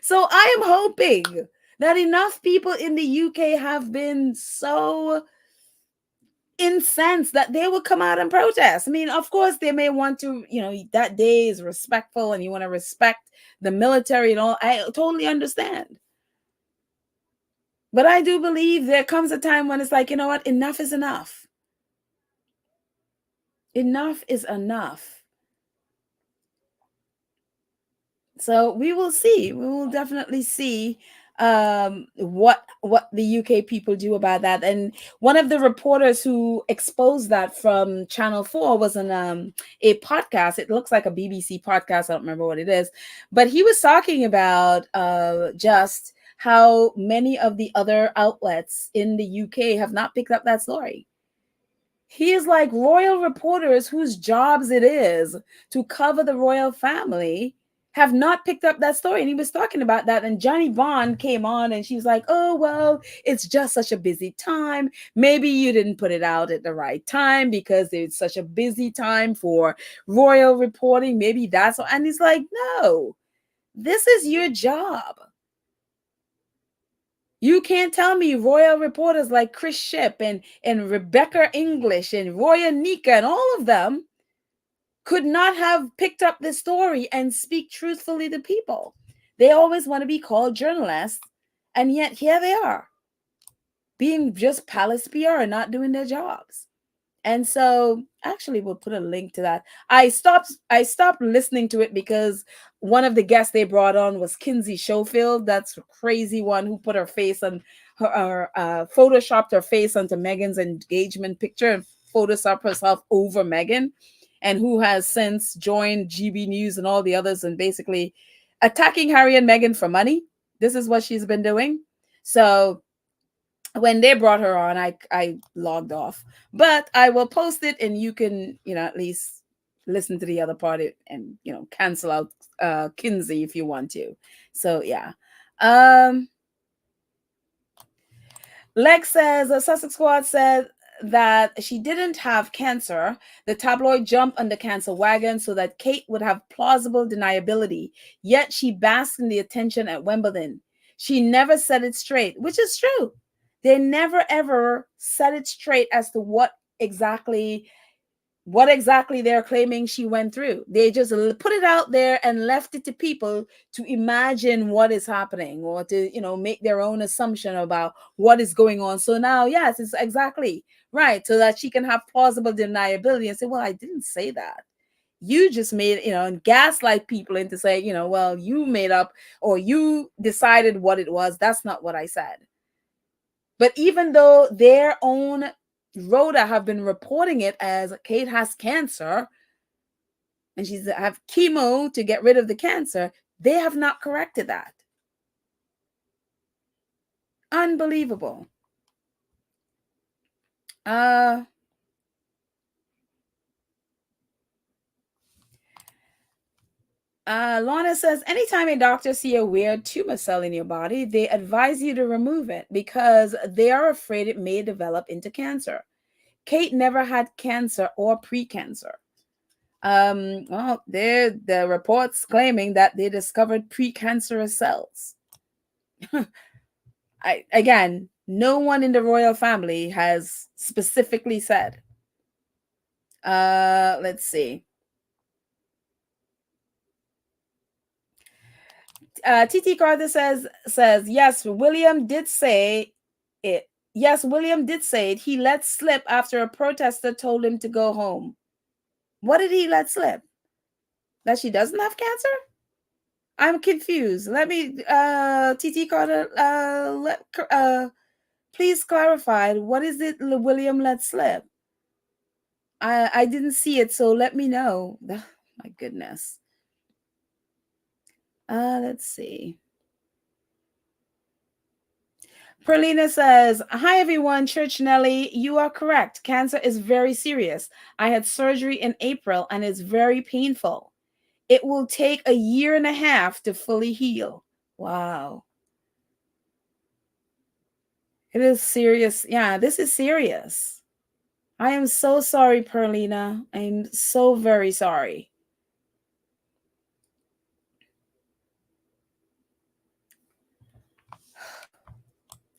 so I am hoping that enough people in the UK have been so incensed that they will come out and protest. I mean, of course, they may want to, that day is respectful and you want to respect the military and all. I totally understand. But I do believe there comes a time when it's like, you know what? Enough is enough. Enough is enough. So we will see. We will definitely see what the UK people do about that. And one of the reporters who exposed that from Channel 4 was on a podcast. It looks like a BBC podcast. I don't remember what it is, but he was talking about just how many of the other outlets in the UK have not picked up that story. He is like, royal reporters whose jobs it is to cover the royal family have not picked up that story. And he was talking about that. And Johnny Bond came on and she was like, oh, well, it's just such a busy time. Maybe you didn't put it out at the right time because it's such a busy time for royal reporting. Maybe that's what. And he's like, no, this is your job. You can't tell me royal reporters like Chris Ship and Rebecca English and Roya Nika and all of them could not have picked up this story and speak truthfully to people. They always want to be called journalists, and yet here they are, being just palace PR and not doing their jobs. And so, actually, we'll put a link to that. I stopped listening to it because one of the guests they brought on was Kinsey Schofield. That's a crazy one who put her face on her photoshopped her face onto Meghan's engagement picture and photoshopped herself over Meghan, and who has since joined GB News and all the others and basically attacking Harry and Meghan for money. This is what she's been doing. So when they brought her on, I logged off, but I will post it and you can, at least listen to the other part and, cancel out Kinsey if you want to. So yeah. Lex says, Sussex Squad said that she didn't have cancer. The tabloid jumped on the cancer wagon so that Kate would have plausible deniability. Yet she basked in the attention at Wimbledon. She never said it straight, which is true. They never ever set it straight as to what exactly they're claiming she went through. They just put it out there and left it to people to imagine what is happening or to, make their own assumption about what is going on. So now, yes, it's exactly right. So that she can have plausible deniability and say, well, I didn't say that. You just made, and gaslight people into saying, well, you made up or you decided what it was. That's not what I said. But even though their own Rhoda have been reporting it as Kate has cancer and she's have chemo to get rid of the cancer, they have not corrected that. Unbelievable. Lana says, anytime a doctor see a weird tumor cell in your body, they advise you to remove it because they are afraid it may develop into cancer. Kate never had cancer or pre-cancer. Well, the reports claiming that they discovered precancerous cells. Again, no one in the royal family has specifically said. Let's see. TT Carter says yes, William did say it. Yes, William did say it. He let slip after a protester told him to go home. What did he let slip? That she doesn't have cancer? I'm confused. Let me, TT Carter, please clarify. What is it William let slip? I didn't see it, so let me know. My goodness. Let's see. Perlina says, hi everyone, Church Nelly. You are correct. Cancer is very serious. I had surgery in April and it's very painful. It will take a year and a half to fully heal. Wow. It is serious. Yeah, this is serious. I am so sorry, Perlina. I'm so very sorry.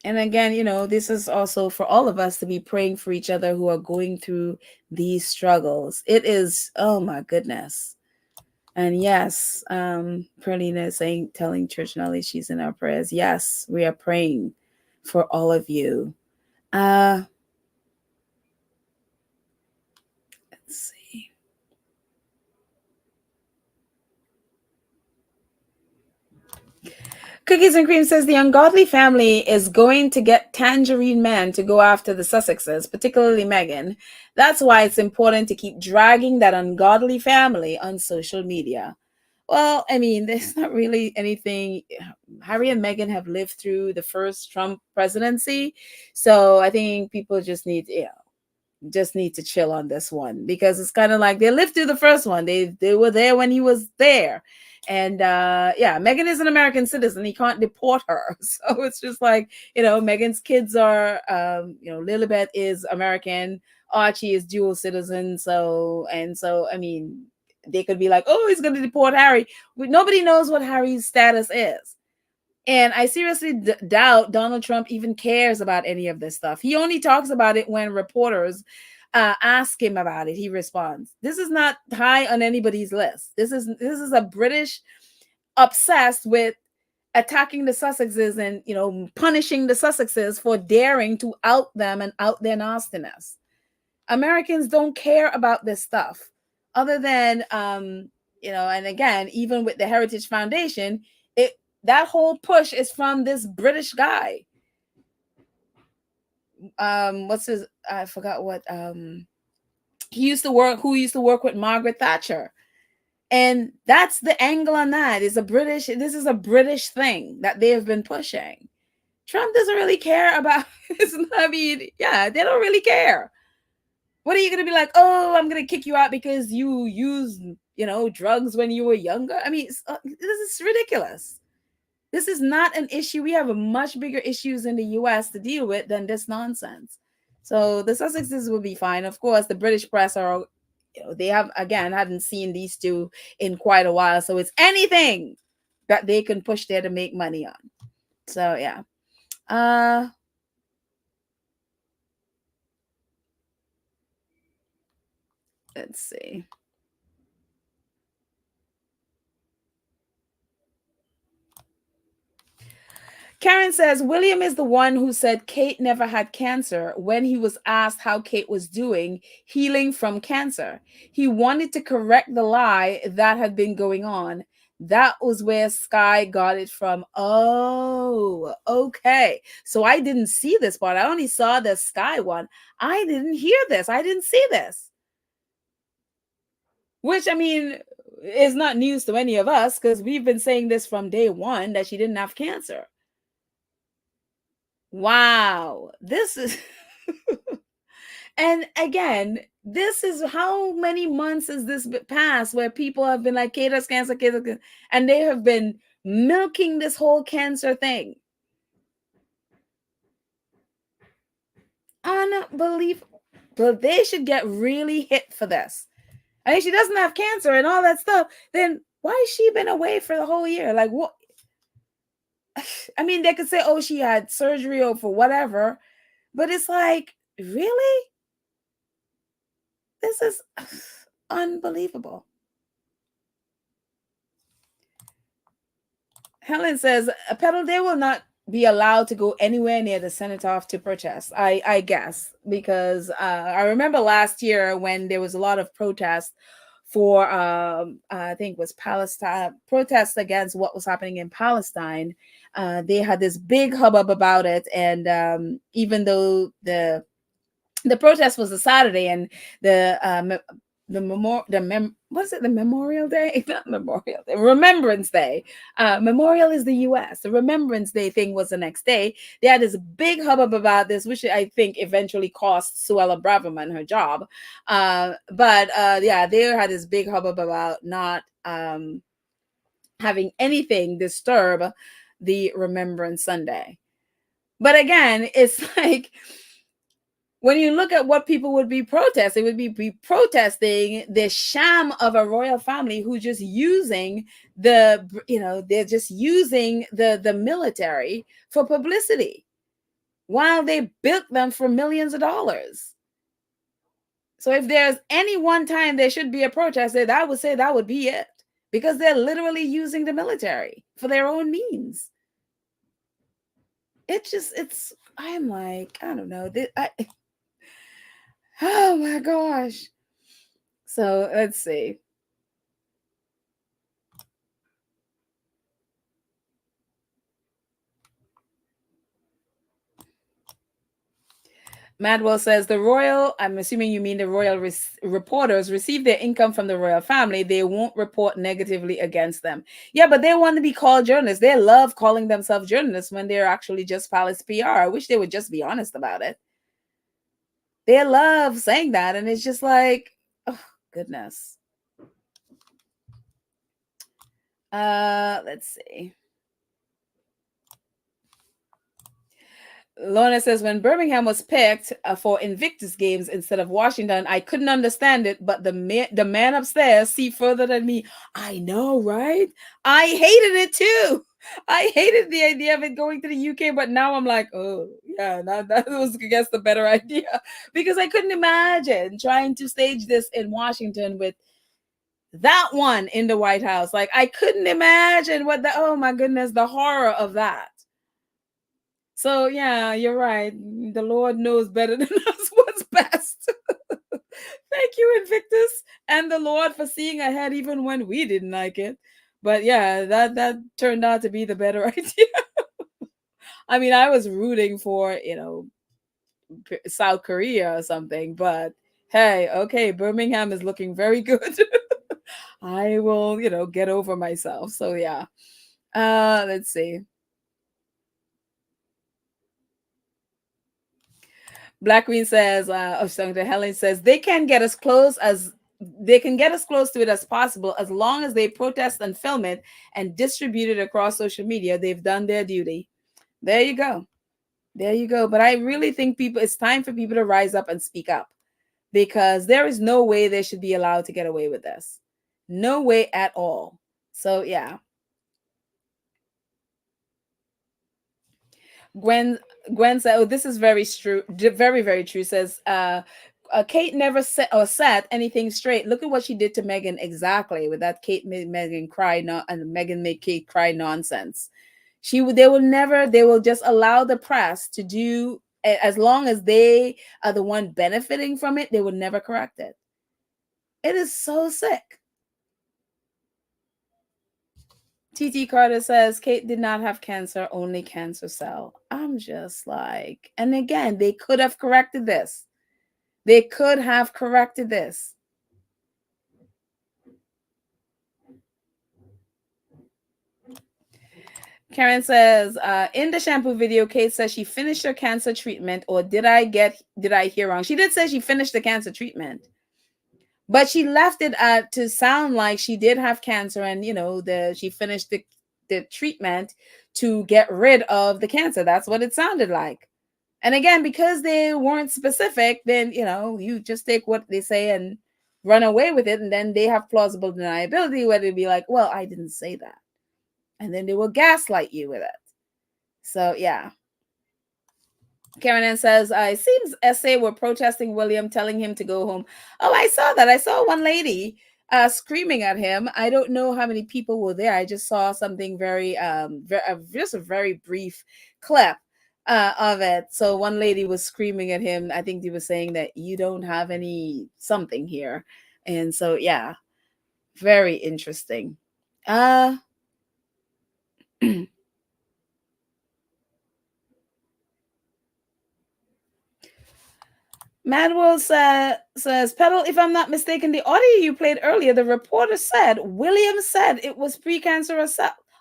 And again, this is also for all of us to be praying for each other who are going through these struggles. It is, oh my goodness. And yes, Perlina is telling Church Nelly she's in our prayers. Yes, we are praying for all of you. Let's see. Cookies and Cream says the ungodly family is going to get Tangerine Man to go after the Sussexes, particularly Meghan. That's why it's important to keep dragging that ungodly family on social media. Well, I mean, there's not really anything. Harry and Meghan have lived through the first Trump presidency. So I think people just need to chill on this one, because it's kind of like they lived through the first one. They were there when he was there. And Meghan is an American citizen. He can't deport her. So it's just like, Meghan's kids are, Lilibet is American. Archie is dual citizen. So, I mean, they could be like, oh, he's going to deport Harry. Nobody knows what Harry's status is. And I seriously doubt Donald Trump even cares about any of this stuff. He only talks about it when reporters ask him about it. He responds. This is not high on anybody's list. This is a British obsessed with attacking the Sussexes and punishing the Sussexes for daring to out them and out their nastiness. Americans don't care about this stuff, other than and again, even with the Heritage Foundation, that whole push is from this British guy. What's his? I forgot what. Who used to work with Margaret Thatcher, and that's the angle on that. This is a British thing that they have been pushing. Trump doesn't really care about. I mean, yeah, they don't really care. What are you going to be like? Oh, I'm going to kick you out because you used, drugs when you were younger. I mean, this is ridiculous. This is not an issue. We have a much bigger issues in the US to deal with than this nonsense. So the Sussexes will be fine. Of course, the British press are, they hadn't seen these two in quite a while. So it's anything that they can push there to make money on. So yeah. Let's see. Karen says, William is the one who said Kate never had cancer when he was asked how Kate was doing healing from cancer. He wanted to correct the lie that had been going on. That was where Sky got it from. Oh, okay. So I didn't see this part. I only saw the Sky one. I didn't hear this. I didn't see this. Which, I mean, is not news to any of us, because we've been saying this from day one, that she didn't have cancer. Wow, this is and again, this is how many months has this passed where people have been like, Kate has cancer, and they have been milking this whole cancer thing. Unbelievable. But they should get really hit for this. I mean, she doesn't have cancer and all that stuff. Then why has she been away for the whole year? Like, what? I mean, they could say, oh, she had surgery or for whatever, but it's like, really? This is unbelievable. Helen says, Petal, they will not be allowed to go anywhere near the Cenotaph to protest, I guess, because I remember last year when there was a lot of protest for I think it was Palestine protests against what was happening in Palestine. They had this big hubbub about it, and even though the protest was a Saturday, and what is it, the Memorial Day? Not Memorial Day, Remembrance Day. Memorial is the US. The Remembrance Day thing was the next day. They had this big hubbub about this, which I think eventually cost Suella Braverman her job. But yeah, they had this big hubbub about not having anything disturb the Remembrance Sunday. But again, it's like, when you look at what people would be protesting, would be protesting the sham of a royal family who just using they're just using the military for publicity while they built them for millions of dollars. So if there's any one time there should be a protest, I would say that would be it, because they're literally using the military for their own means. I'm like, I don't know. Oh my gosh. So let's see. Madwell says the royal, I'm assuming you mean the royal reporters, receive their income from the royal family. They won't report negatively against them. Yeah, but they want to be called journalists. They love calling themselves journalists when they're actually just palace PR. I wish they would just be honest about it. They love saying that, and it's just like, oh, goodness. Let's see. Lorna says, when Birmingham was picked for Invictus Games instead of Washington, I couldn't understand it, but the man upstairs see further than me. I know, right? I hated it too. I hated the idea of it going to the UK, but now I'm like, oh, yeah, that was, I guess, the better idea, because I couldn't imagine trying to stage this in Washington with that one in the White House. Like, I couldn't imagine oh my goodness, the horror of that. So yeah, you're right. The Lord knows better than us what's best. Thank you, Invictus, and the Lord for seeing ahead even when we didn't like it. But yeah, that turned out to be the better idea. I mean, I was rooting for, South Korea or something, but hey, okay, Birmingham is looking very good. I will, get over myself. So yeah. Let's see. Black Queen says, Helen says, they can get as close to it as possible as long as they protest and film it and distribute it across social media. They've done their duty. There you go. There you go. But I really think it's time for people to rise up and speak up, because there is no way they should be allowed to get away with this. No way at all. So yeah. Gwen said, "Oh, this is very true. Very, very true." Says, Kate never set anything straight. Look at what she did to Meghan. Exactly, with that Kate made Meghan cry, and Meghan made Kate cry nonsense. They will just allow the press to do, as long as they are the one benefiting from it. They will never correct it. It is so sick. TT Carter says Kate did not have cancer, only cancer cell. I'm just like, and again, they could have corrected this. They could have corrected this. Karen says, in the shampoo video, Kate says she finished her cancer treatment, or did I hear wrong? She did say she finished the cancer treatment, but she left it to sound like she did have cancer, and she finished the treatment to get rid of the cancer. That's what it sounded like. And again, because they weren't specific, then you just take what they say and run away with it, and then they have plausible deniability where they'd be like, well, I didn't say that. And then they will gaslight you with it. So yeah. Karen Ann says, it seems SA were protesting William, telling him to go home. Oh, I saw that. I saw one lady screaming at him. I don't know how many people were there. I just saw something just a very brief clip of it. So one lady was screaming at him. I think he was saying that you don't have any something here. And so, yeah. Very interesting. Madwell says, Pedal, if I'm not mistaken, the audio you played earlier, the reporter said, William said it was precancerous.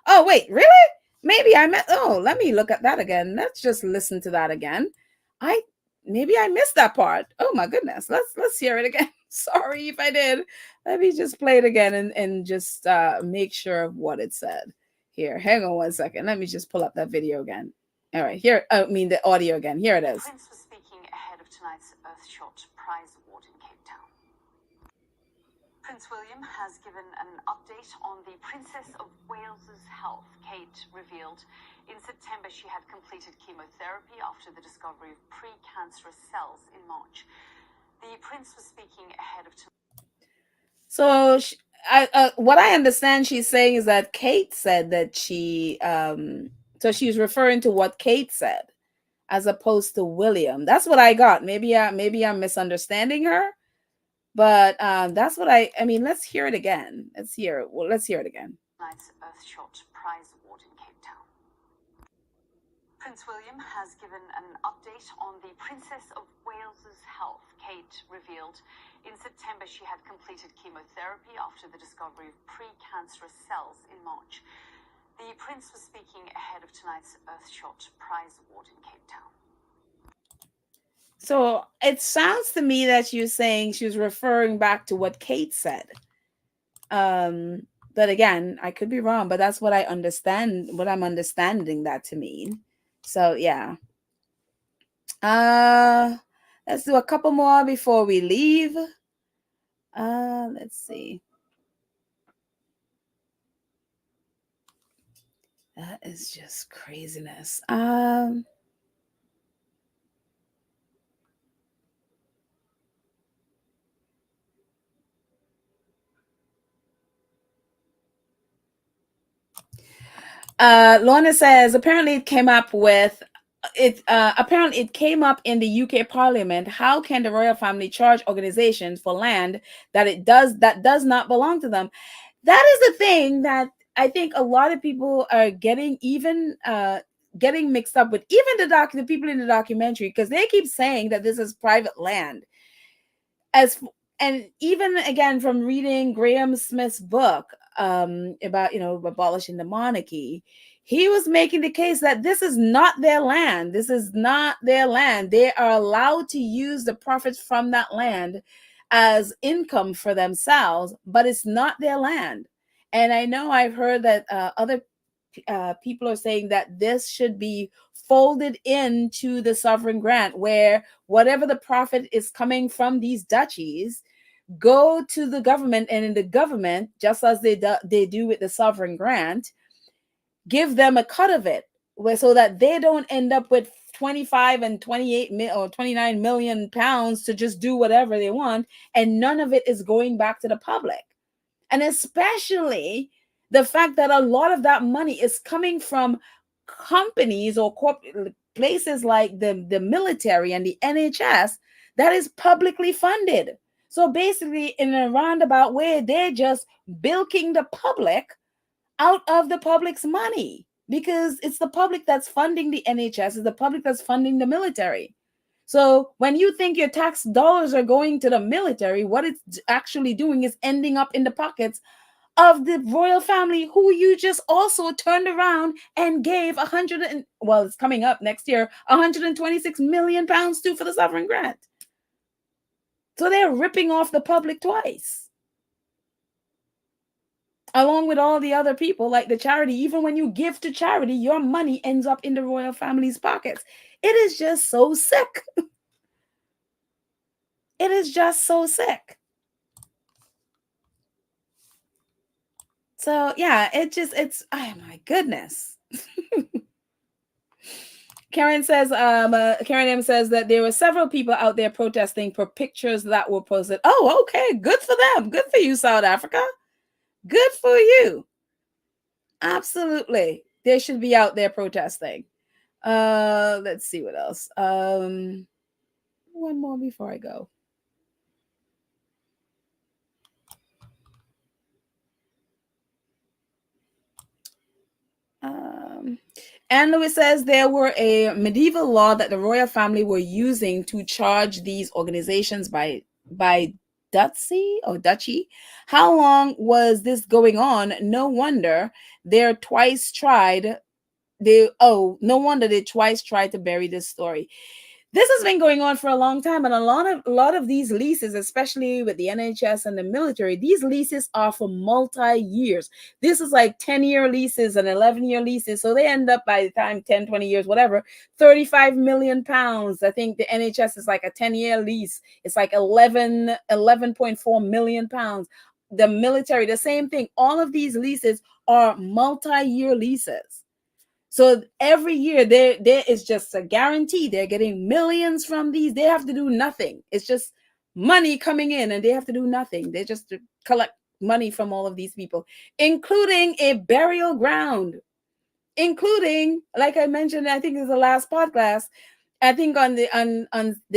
Oh, wait, really? Maybe I met. Oh, let me look at that again. Let's just listen to that again. Maybe I missed that part. Oh my goodness. Let's hear it again. Sorry if I did. Let me just play it again and just make sure of what it said. Here, hang on one second. Let me just pull up that video again. All right, here. I mean the audio again. Here it is. Prince was speaking ahead of tonight's Earthshot Prize Award in Cape Town. Prince William has given an update on the Princess of Wales's health. Kate revealed in September she had completed chemotherapy after the discovery of precancerous cells in March. The Prince was speaking ahead of So what I understand she's saying is that Kate said that she so she's referring to what Kate said as opposed to William. That's what I got. Maybe I'm misunderstanding her, but that's what I mean. Let's hear it again. Let's hear it again. Tonight's Earthshot Prize Award in Cape Town. Prince William has given an update on the Princess of Wales's health. Kate revealed in September she had completed chemotherapy after the discovery of precancerous cells in March. The Prince was speaking ahead of tonight's Earthshot Prize Award in Cape Town. So it sounds to me that you're saying she was referring back to what Kate said. But again, I could be wrong, but that's what I understand, what I'm understanding that to mean. So yeah. Let's do a couple more before we leave. Let's see. That is just craziness. Lorna says apparently it came up in the UK Parliament. How can the royal family charge organizations for land that does not belong to them? That is the thing that I think a lot of people are getting mixed up with, even the people in the documentary, because they keep saying that this is private land. And even again from reading Graham Smith's book about abolishing the monarchy, he was making the case that this is not their land. This is not their land. They are allowed to use the profits from that land as income for themselves, but it's not their land. And I know I've heard that other people are saying that this should be folded into the sovereign grant, where whatever the profit is coming from these duchies go to the government, and in the government, just as they do with the sovereign grant, give them a cut of it, so that they don't end up with 25 and 28 or 29 million pounds to just do whatever they want, and none of it is going back to the public. And especially the fact that a lot of that money is coming from companies or places like the military and the NHS that is publicly funded. So basically, in a roundabout way, they're just bilking the public out of the public's money, because it's the public that's funding the NHS, it's the public that's funding the military. So when you think your tax dollars are going to the military, what it's actually doing is ending up in the pockets of the royal family, who you just also turned around and gave it's coming up next year, 126 million pounds to for the sovereign grant. So they're ripping off the public twice, along with all the other people, like the charity. Even when you give to charity, your money ends up in the royal family's pockets. It is just so sick. It is just so sick. So yeah, it's oh my goodness. Karen says, Karen M says that there were several people out there protesting for pictures that were posted. Oh, okay, good for them. Good for you, South Africa. Good for you. Absolutely, they should be out there protesting. Let's see what else. One more before I go. Anne Lewis says there were a medieval law that the royal family were using to charge these organizations by duchy. How long was this going on? No wonder they're twice tried. No wonder they twice tried to bury this story. This has been going on for a long time, and a lot of these leases, especially with the NHS and the military, these leases are for multi-years. This is like 10-year leases and 11-year leases, so they end up, by the time 10, 20 years, whatever, 35 million pounds. I think the NHS is like a 10-year lease. It's like 11.4 million pounds. The military, the same thing. All of these leases are multi-year leases. So every year there is just a guarantee they're getting millions from these. They have to do nothing. It's just money coming in, and they have to do nothing. They just collect money from all of these people, including a burial ground, including, like I mentioned, I think it was the last podcast, I think on the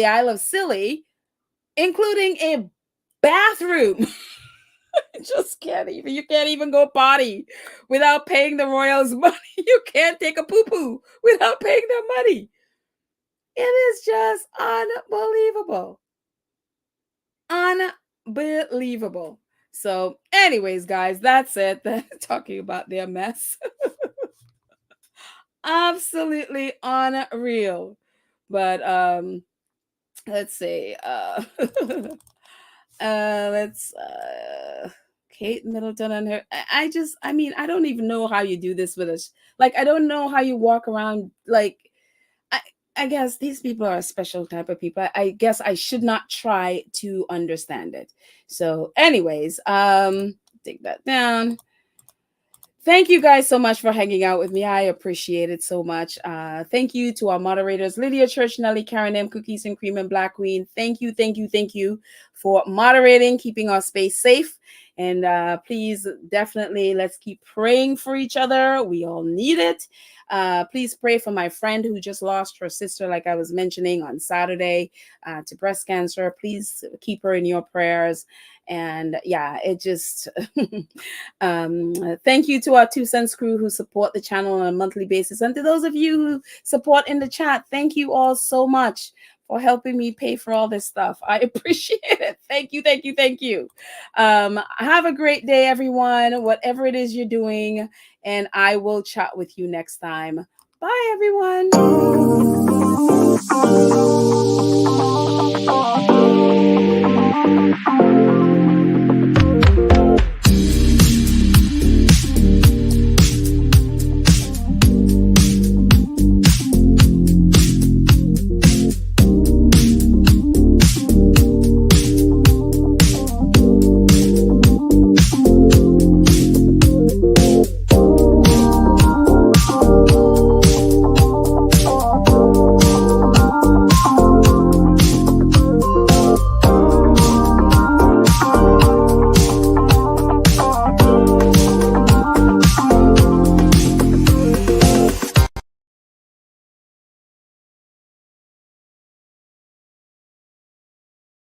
Isle of Scilly, including a bathroom. Just you can't even go potty without paying the royals money. You can't take a poo-poo without paying them money. It is just unbelievable. Unbelievable. So anyways, guys, that's it. Talking about their mess. Absolutely unreal. But let's see. Kate Middleton and her. I don't even know how you do this with us. Like, I don't know how you walk around. Like, I guess these people are a special type of people. I guess I should not try to understand it. So, anyways, take that down. Thank you guys so much for hanging out with me. I appreciate it so much. Thank you to our moderators, Lydia Church, Nelly, Karen M, Cookies and Cream, and Black Queen. Thank you for moderating, keeping our space safe. And please, definitely, let's keep praying for each other. We all need it. Please pray for my friend who just lost her sister, like I was mentioning on Saturday, to breast cancer. Please keep her in your prayers. And yeah, it just thank you to our 2 Cents crew who support the channel on a monthly basis, and to those of you who support in the chat, thank you all so much for helping me pay for all this stuff. I appreciate it. Thank you. Have a great day, everyone, whatever it is you're doing, and I will chat with you next time. Bye, everyone.